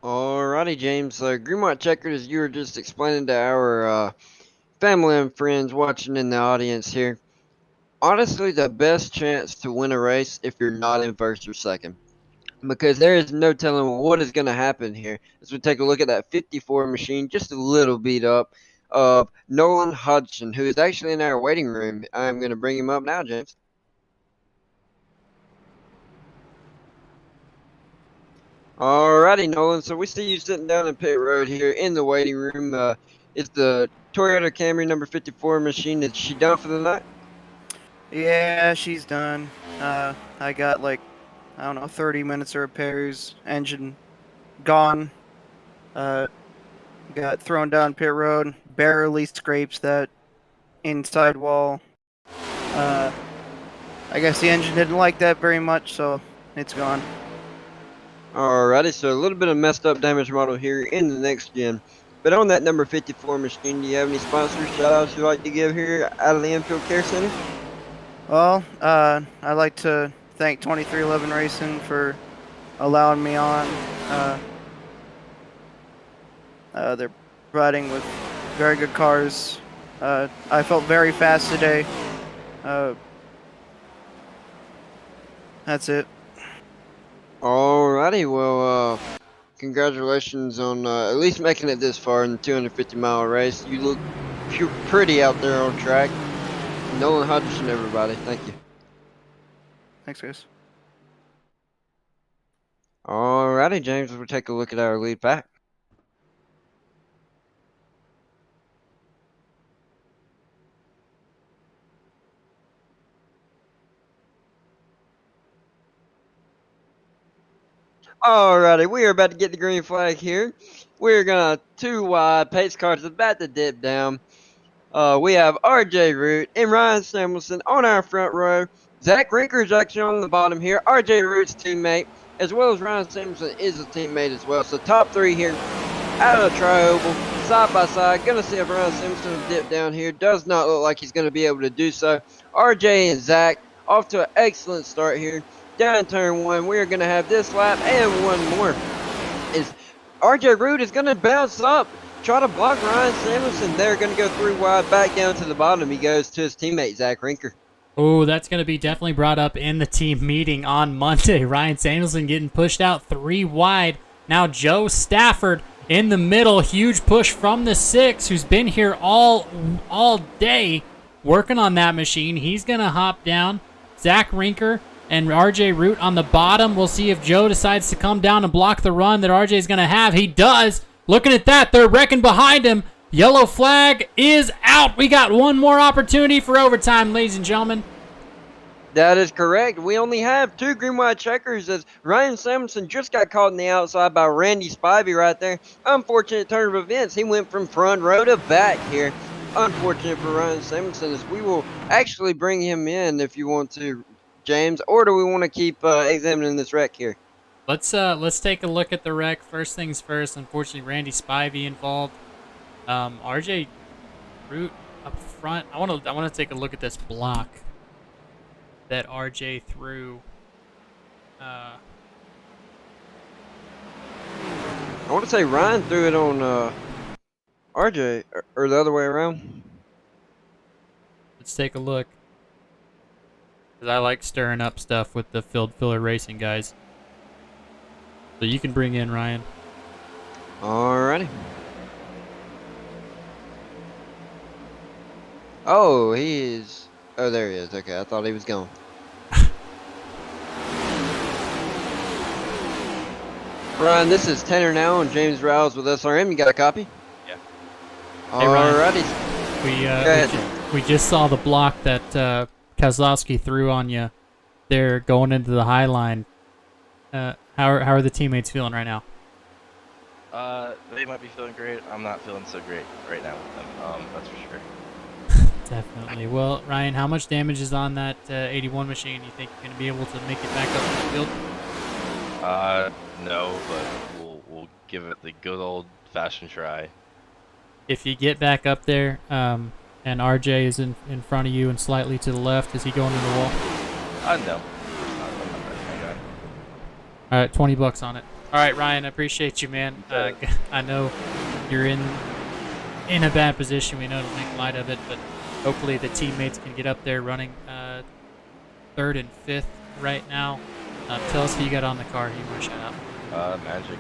Alrighty, James. Green-White Checkered, as you were just explaining to our family and friends watching in the audience here, honestly, the best chance to win a race if you're not in first or second. Because there is no telling what is going to happen here. As we take a look at that 54 machine, just a little beat up, of Nolan Hodgson, who is actually in our waiting room. I'm going to bring him up now, James. Alrighty, Nolan. So we see you sitting down in pit road here in the waiting room. It's the Toyota Camry number 54 machine. Is she done for the night? Yeah, she's done. I got like, I don't know, 30 minutes of repairs. Engine gone. Got thrown down pit road. Barely scrapes that inside wall. I guess the engine didn't like that very much, so it's gone. Alrighty, so a little bit of messed up damage model here in the next gen. But on that number 54 machine, do you have any sponsors, shout outs you'd like to give here out of the Infield Care Center? Well, I'd like to thank 2311 Racing for allowing me on. They're providing with very good cars. I felt very fast today. That's it. Alrighty, well, congratulations on at least making it this far in the 250-mile race. You look pretty out there on track. Nolan Hodgson, everybody. Thank you. Thanks, guys. Alrighty, James, we'll take a look at our lead pack. Alrighty, we are about to get the green flag here. We're gonna two wide. Pace car's about to dip down. We have RJ Root and Ryan Samuelson on our front row. Zach Rinker is actually on the bottom here. RJ Root's teammate, as well as Ryan Samuelson, is a teammate as well. So top three here out of the tri-oval, side by side. Gonna see if Ryan Samuelson will dip down here. Does not look like he's gonna be able to do so. RJ and Zach off to an excellent start here. Down in turn one, we are going to have this lap and one more. Is RJ Root is going to bounce up, try to block Ryan Samuelson. They're going to go through wide, back down to the bottom. He goes to his teammate, Zach Rinker. Oh, that's going to be definitely brought up in the team meeting on Monday. Ryan Samuelson getting pushed out 3 wide. Now Joe Stafford in the middle. Huge push from the 6, who's been here all day working on that machine. He's going to hop down. Zach Rinker and RJ Root on the bottom. We'll see if Joe decides to come down and block the run that RJ is going to have. He does. Looking at that, they're wrecking behind him. Yellow flag is out. We got one more opportunity for overtime, ladies and gentlemen. That is correct. We only have 2 green-white checkers as Ryan Samuelson just got caught in the outside by Randy Spivey right there. Unfortunate turn of events. He went from front row to back here. Unfortunate for Ryan Samuelson, as we will actually bring him in if you want to, James, or do we want to keep examining this wreck here? Let's take a look at the wreck. First things first. Unfortunately, Randy Spivey involved. RJ Root up front. I want to take a look at this block that RJ threw. I want to say Ryan threw it on RJ, or the other way around. Let's take a look. Because I like stirring up stuff with the field filler racing guys. So you can bring in Ryan. Alrighty. Oh, he is. Oh, there he is. Okay, I thought he was gone. Ryan, this is Tanner now and James Rouse with SRM. You got a copy? Yeah. Hey, Ryan. Alrighty. We just saw the block that Kozlowski threw on you there going into the high line. How are the teammates feeling right now? They might be feeling great. I'm not feeling so great right now with them. That's for sure. Definitely. Well, Ryan, how much damage is on that 81 machine? You think you're going to be able to make it back up to the field? No, but we'll give it the good old-fashioned try. If you get back up there, and RJ is in front of you and slightly to the left, is he going into the wall? No. I'm not that kind of guy. All right, $20 on it. All right, Ryan, I appreciate you, man. I know you're in a bad position. We know to make light of it, but hopefully the teammates can get up there running 3rd and 5th right now. Tell us who you got on the car. Who you want to shout out? Magic,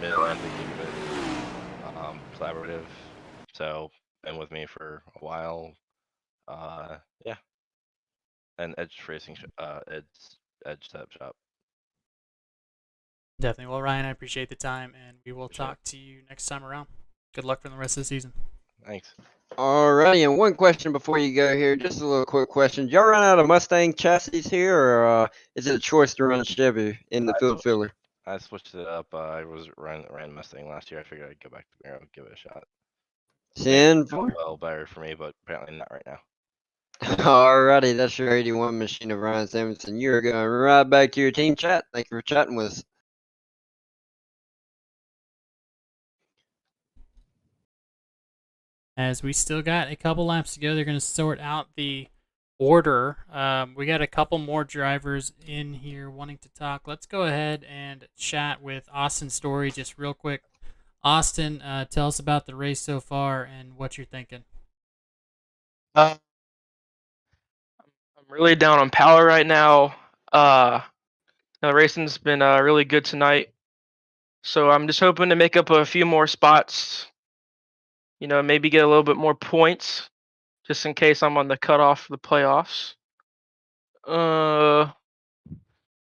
Mid-Atlantic, collaborative. So, been with me for a while. Yeah. And Edge Racing, Edge Step Shop. Definitely. Well, Ryan, I appreciate the time, and we will talk to you next time around. Good luck for the rest of the season. Thanks. Alrighty, and one question before you go here, just a little quick question. Did y'all run out of Mustang chassis here, or is it a choice to run a Chevy in the field filler? I switched it up. I ran Mustang last year. I figured I'd go back to Miro and give it a shot. 10-4. Well, better for me, but apparently not right now. Alrighty, that's your 81 machine of Ryan Samuelson. You're going right back to your team chat. Thank you for chatting with us. As we still got a couple laps to go, they're going to sort out the order. We got a couple more drivers in here wanting to talk. Let's go ahead and chat with Austin Story just real quick. Austin, tell us about the race so far and what you're thinking. I'm really down on power right now. The racing's been really good tonight, so I'm just hoping to make up a few more spots. Maybe get a little bit more points, just in case I'm on the cutoff for the playoffs.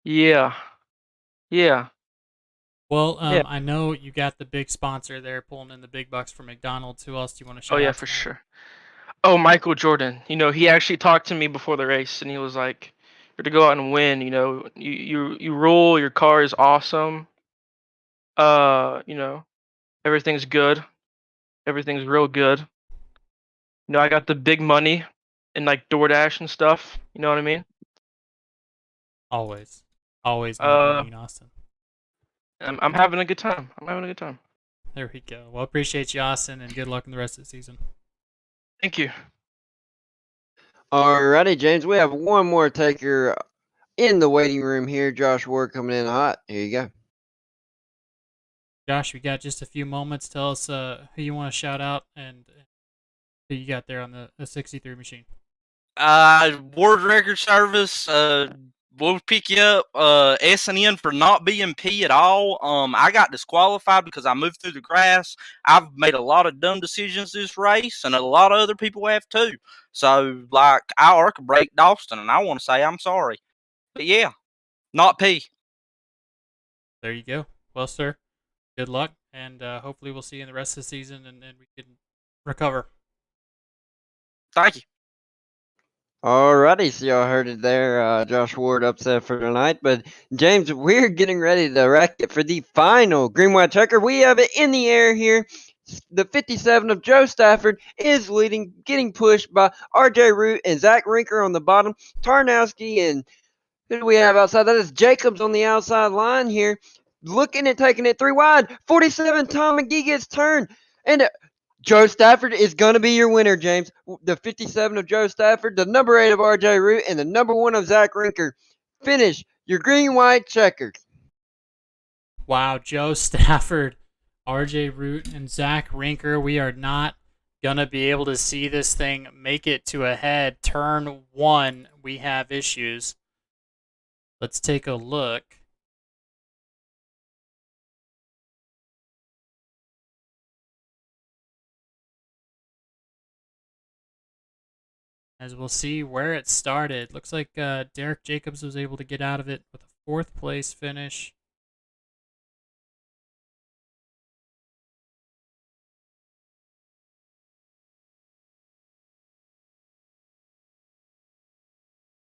Yeah. Well, Yeah. I know you got the big sponsor there pulling in the big bucks for McDonald's. Who else do you want to shout Oh yeah, out for tonight? sure. Oh, Michael Jordan. He actually talked to me before the race, and he was like, "You're to go out and win. You rule. Your car is awesome. Everything's good. Everything's real good. I got the big money and like DoorDash and stuff. You know what I mean? Always need money in Austin. I'm having a good time. There we go. Well, appreciate you, Austin, and good luck in the rest of the season. Thank you. Alrighty, James, we have one more taker in the waiting room here. Josh Ward coming in hot. Here you go. Josh, we got just a few moments. Tell us who you want to shout out and who you got there on the 63 machine. Ward Record Service, we'll pick you up. S&N for not being P at all. I got disqualified because I moved through the grass. I've made a lot of dumb decisions this race, and a lot of other people have too. So, like, I arc break Dawson, and I want to say I'm sorry. But yeah, not P. There you go. Well, sir, good luck, and hopefully we'll see you in the rest of the season, and we can recover. Thank you. Alrighty, so y'all heard it there. Josh Ward upset for tonight. But, James, we're getting ready to rack it for the final green white checker. We have it in the air here. The 57 of Joe Stafford is leading, getting pushed by RJ Root and Zach Rinker on the bottom. Tarnowski and who do we have outside? That is Jacobs on the outside line here. Looking at taking it 3 wide. 47, Tom McGee gets turned. And Joe Stafford is going to be your winner, James. The 57 of Joe Stafford, the number 8 of RJ Root, and the number 1 of Zach Rinker. Finish your green-white checkers. Wow, Joe Stafford, RJ Root, and Zach Rinker. We are not going to be able to see this thing make it to a head. Turn 1, we have issues. Let's take a look. as we'll see where it started. Looks like Derek Jacobs was able to get out of it with a 4th place finish.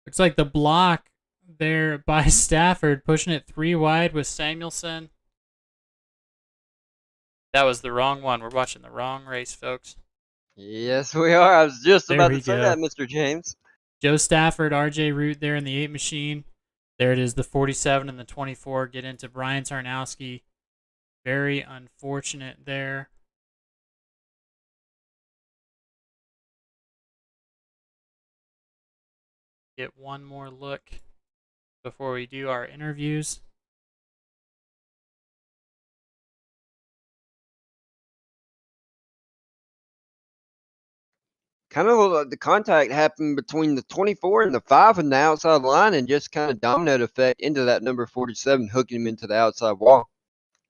Looks like the block there by Stafford, pushing it 3 wide with Samuelson. That was the wrong one. We're watching the wrong race, folks. Yes, we are. I was just There about we to say go. that, Mr. James. Joe Stafford, RJ Root there in the 8 machine. There it is, the 47 and the 24 get into Brian Tarnowski. Very unfortunate there. Get one more look before we do our interviews. Kind of looked like the contact happened between the 24 and the 5 on the outside line and just kind of dominoed effect into that number 47, hooking him into the outside wall.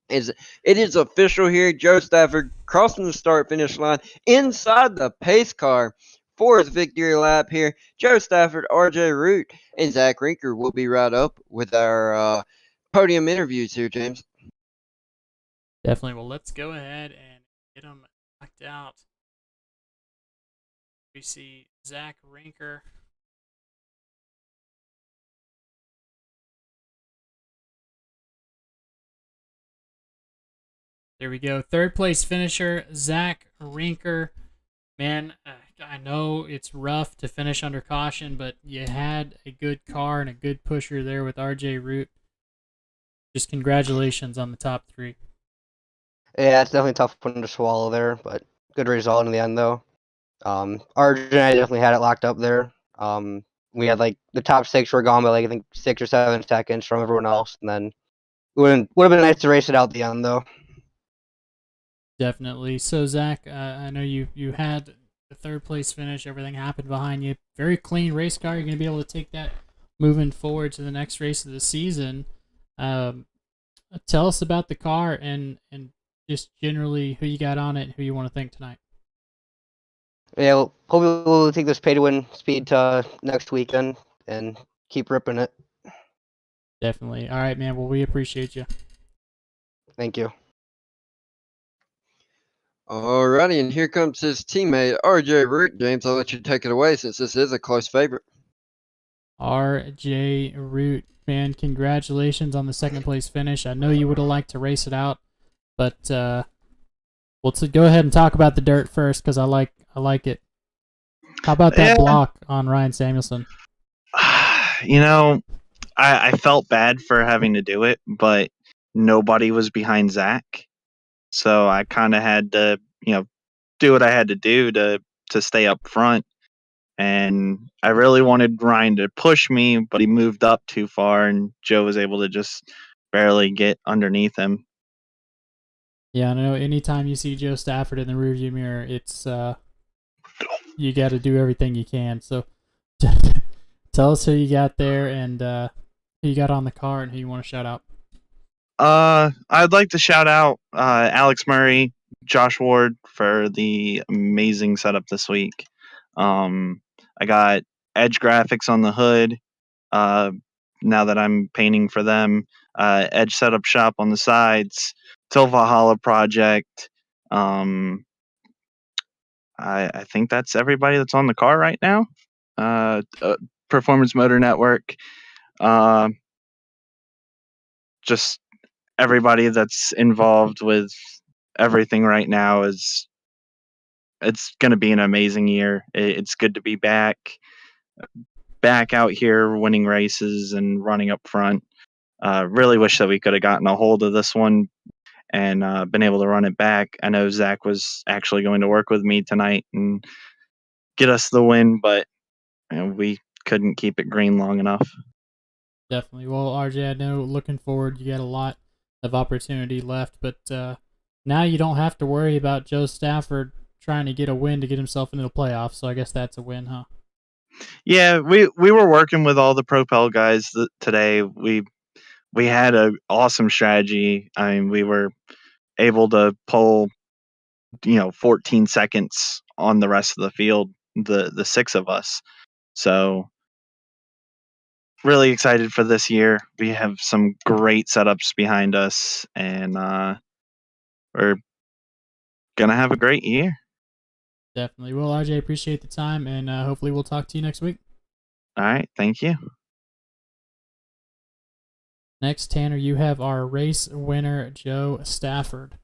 It is official here. Joe Stafford crossing the start-finish line inside the pace car for his victory lap here. Joe Stafford, RJ Root, and Zach Rinker will be right up with our podium interviews here, James. Definitely. Well, let's go ahead and get them knocked out. We see Zach Rinker. There we go. 3rd place finisher, Zach Rinker. Man, I know it's rough to finish under caution, but you had a good car and a good pusher there with RJ Root. Just congratulations on the top 3. Yeah, it's definitely a tough one to swallow there, but good result in the end, though. RJ and I definitely had it locked up there. We had like the top 6 were gone by like I think 6 or 7 seconds from everyone else, and then it would have been nice to race it out the end, though. Definitely. So, Zach, I know you had the 3rd place finish. Everything happened behind you. Very clean race car. You're going to be able to take that moving forward to the next race of the season. Tell us about the car and just generally who you got on it and who you want to thank tonight. Yeah, well, hopefully we'll take this pay-to-win speed to next weekend and keep ripping it. Definitely. All right, man. Well, we appreciate you. Thank you. Alrighty, and here comes his teammate, RJ Root. James, I'll let you take it away since this is a close favorite. RJ Root, man, congratulations on the 2nd place finish. I know you would have liked to race it out, but we'll go ahead and talk about the dirt first because I like it. How about that block on Ryan Samuelson? You know, I felt bad for having to do it, but nobody was behind Zach. So I kind of had to, do what I had to do to stay up front. And I really wanted Ryan to push me, but he moved up too far, and Joe was able to just barely get underneath him. Yeah, I know anytime you see Joe Stafford in the rearview mirror, it's you got to do everything you can. So tell us who you got there and who you got on the car and who you want to shout out. I'd like to shout out Alex Murray, Josh Ward for the amazing setup this week. I got Edge Graphics on the hood. Now that I'm painting for them, Edge Setup Shop on the sides, Till Valhalla Project. I think that's everybody that's on the car right now. Performance Motor Network. Just everybody that's involved with everything right now it's going to be an amazing year. It's good to be back out here winning races and running up front. Really wish that we could have gotten a hold of this one and been able to run it back. I know Zach was actually going to work with me tonight and get us the win, but we couldn't keep it green long enough. Definitely. Well, RJ, I know looking forward, you got a lot of opportunity left, but now you don't have to worry about Joe Stafford trying to get a win to get himself into the playoffs, so I guess that's a win, huh? Yeah, we were working with all the Propel guys today. We had an awesome strategy. I mean, we were able to pull 14 seconds on the rest of the field the six of us. So really excited for this year. We have some great setups behind us, and we're gonna have a great year. Definitely. Well, RJ, appreciate the time, and hopefully we'll talk to you next week. All right, thank you. Next, Tanner, you have our race winner, Joe Stafford.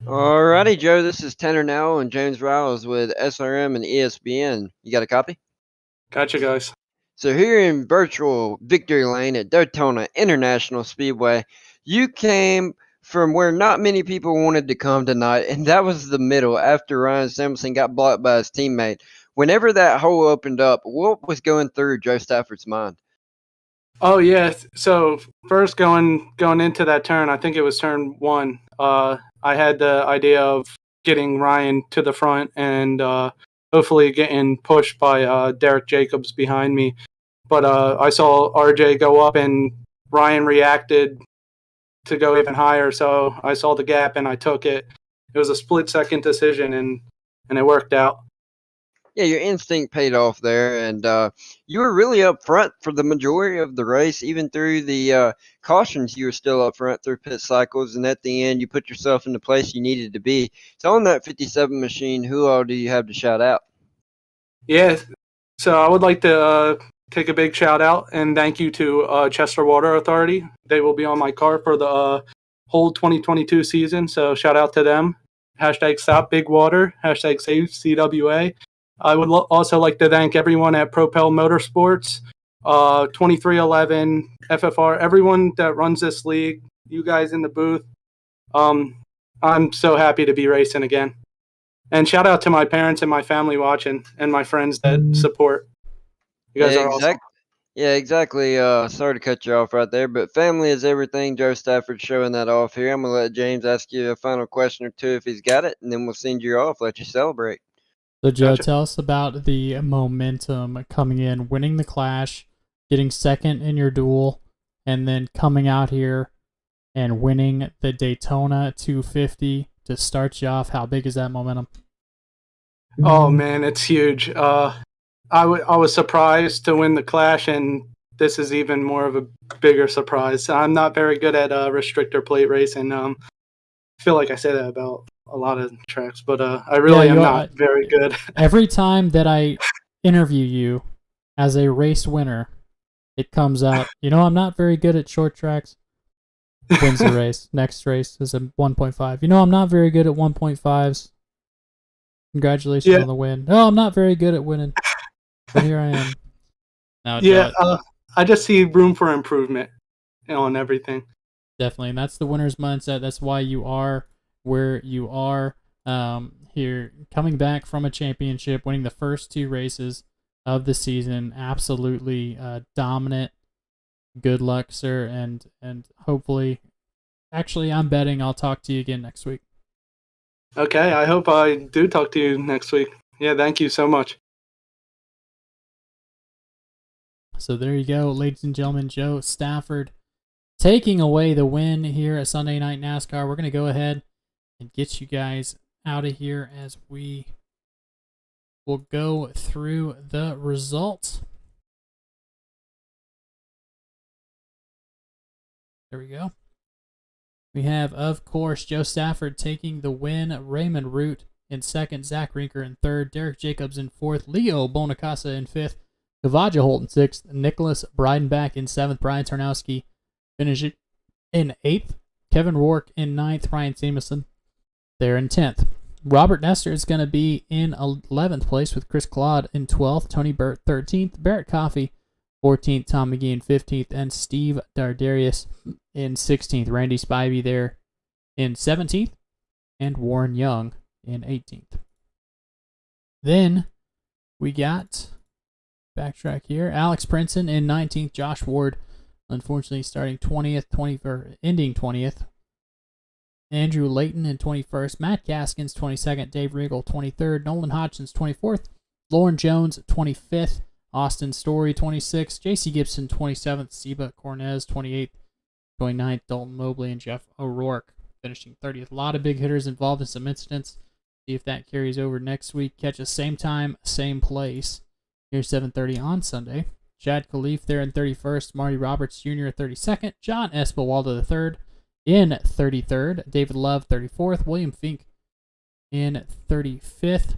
Alrighty, Joe. This is Tanner Now and James Riles with SRM and ESPN. You got a copy? Gotcha, guys. So here in virtual victory lane at Daytona International Speedway, you came from where not many people wanted to come tonight, and that was the middle after Ryan Samuelson got blocked by his teammate. Whenever that hole opened up, what was going through Joe Stafford's mind? Oh yeah. So first going into that turn, I think it was turn 1. I had the idea of getting Ryan to the front and hopefully getting pushed by Derek Jacobs behind me. But I saw RJ go up and Ryan reacted to go even higher. So I saw the gap and I took it. It was a split-second decision and it worked out. Yeah, your instinct paid off there, and you were really up front for the majority of the race. Even through the cautions, you were still up front through pit cycles, and at the end, you put yourself in the place you needed to be. So on that 57 machine, who all do you have to shout out? Yeah, so I would like to take a big shout out and thank you to Chester Water Authority. They will be on my car for the whole 2022 season, so shout out to them. Hashtag Stop Big Water, hashtag Save CWA. I would also like to thank everyone at Propel Motorsports, 2311, FFR, everyone that runs this league, you guys in the booth. I'm so happy to be racing again. And shout out to my parents and my family watching and my friends that support. You guys are awesome. Yeah, exactly. Sorry to cut you off right there, but family is everything. Joe Stafford showing that off here. I'm going to let James ask you a final question or two if he's got it, and then we'll send you off, let you celebrate. So, Joe, tell us about the momentum coming in, winning the Clash, getting second in your duel, and then coming out here and winning the Daytona 250 to start you off. How big is that momentum? Oh, man, it's huge. I was surprised to win the Clash, and this is even more of a bigger surprise. I'm not very good at restrictor plate racing. I feel like I say that about a lot of tracks, but I really am not very good. Every time that I interview you as a race winner, it comes out, I'm not very good at short tracks. Wins the race. Next race is a 1.5. I'm not very good at 1.5s. Congratulations on the win. No, I'm not very good at winning, but here I am. Now, I just see room for improvement on everything. Definitely, and that's the winner's mindset. That's why you are where you are here, coming back from a championship, winning the first 2 races of the season. Absolutely dominant. Good luck, sir, and hopefully, actually, I'm betting I'll talk to you again next week. Okay, I hope I do talk to you next week. Yeah, thank you so much. So there you go, ladies and gentlemen, Joe Stafford taking away the win here at Sunday Night NASCAR. We're going to go ahead and get you guys out of here as we will go through the results. There we go. We have, of course, Joe Stafford taking the win, Raymond Root in second, Zach Rinker in third, Derek Jacobs in fourth, Leo Bonacasa in fifth, Kavaja Holt in sixth, Nicholas Breidenbach in seventh, Brian Tarnowski finishing in eighth, Kevin Rourke in ninth, Ryan Samuelson there in 10th. Robert Nestor is going to be in 11th place with Chris Claude in 12th, Tony Burt 13th, Barrett Coffey 14th, Tom McGee in 15th, and Steve Dardarius in 16th. Randy Spivey there in 17th, and Warren Young in 18th. Then we got, backtrack here, Alex Princeton in 19th, Josh Ward, unfortunately starting 20th, ending 20th. Andrew Layton in 21st, Matt Gaskins 22nd, Dave Riggle 23rd, Nolan Hodgins 24th, Lauren Jones 25th, Austin Story 26th, JC Gibson 27th, Seba Cornez 28th, 29th, Dalton Mobley and Jeff O'Rourke finishing 30th. A lot of big hitters involved in some incidents. See if that carries over next week. Catch us same time, same place. Here 7:30 on Sunday. Chad Khalif there in 31st. Marty Roberts Jr. 32nd. John Espewaldo III in 33rd. David Love 34th. William Fink in 35th.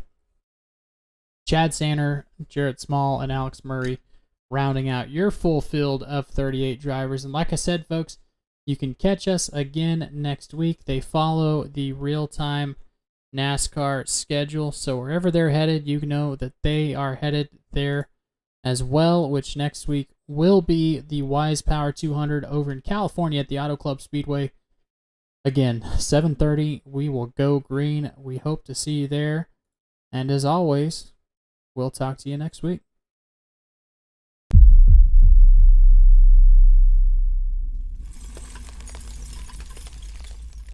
Chad Sanner, Jarrett Small, and Alex Murray rounding out your full field of 38 drivers. And like I said, folks, you can catch us again next week. They follow the real-time NASCAR schedule, so wherever they're headed, you know that they are headed there as well, which next week will be the Wise Power 200 over in California at the Auto Club Speedway. Again, 7:30, we will go green. We hope to see you there. And as always, we'll talk to you next week.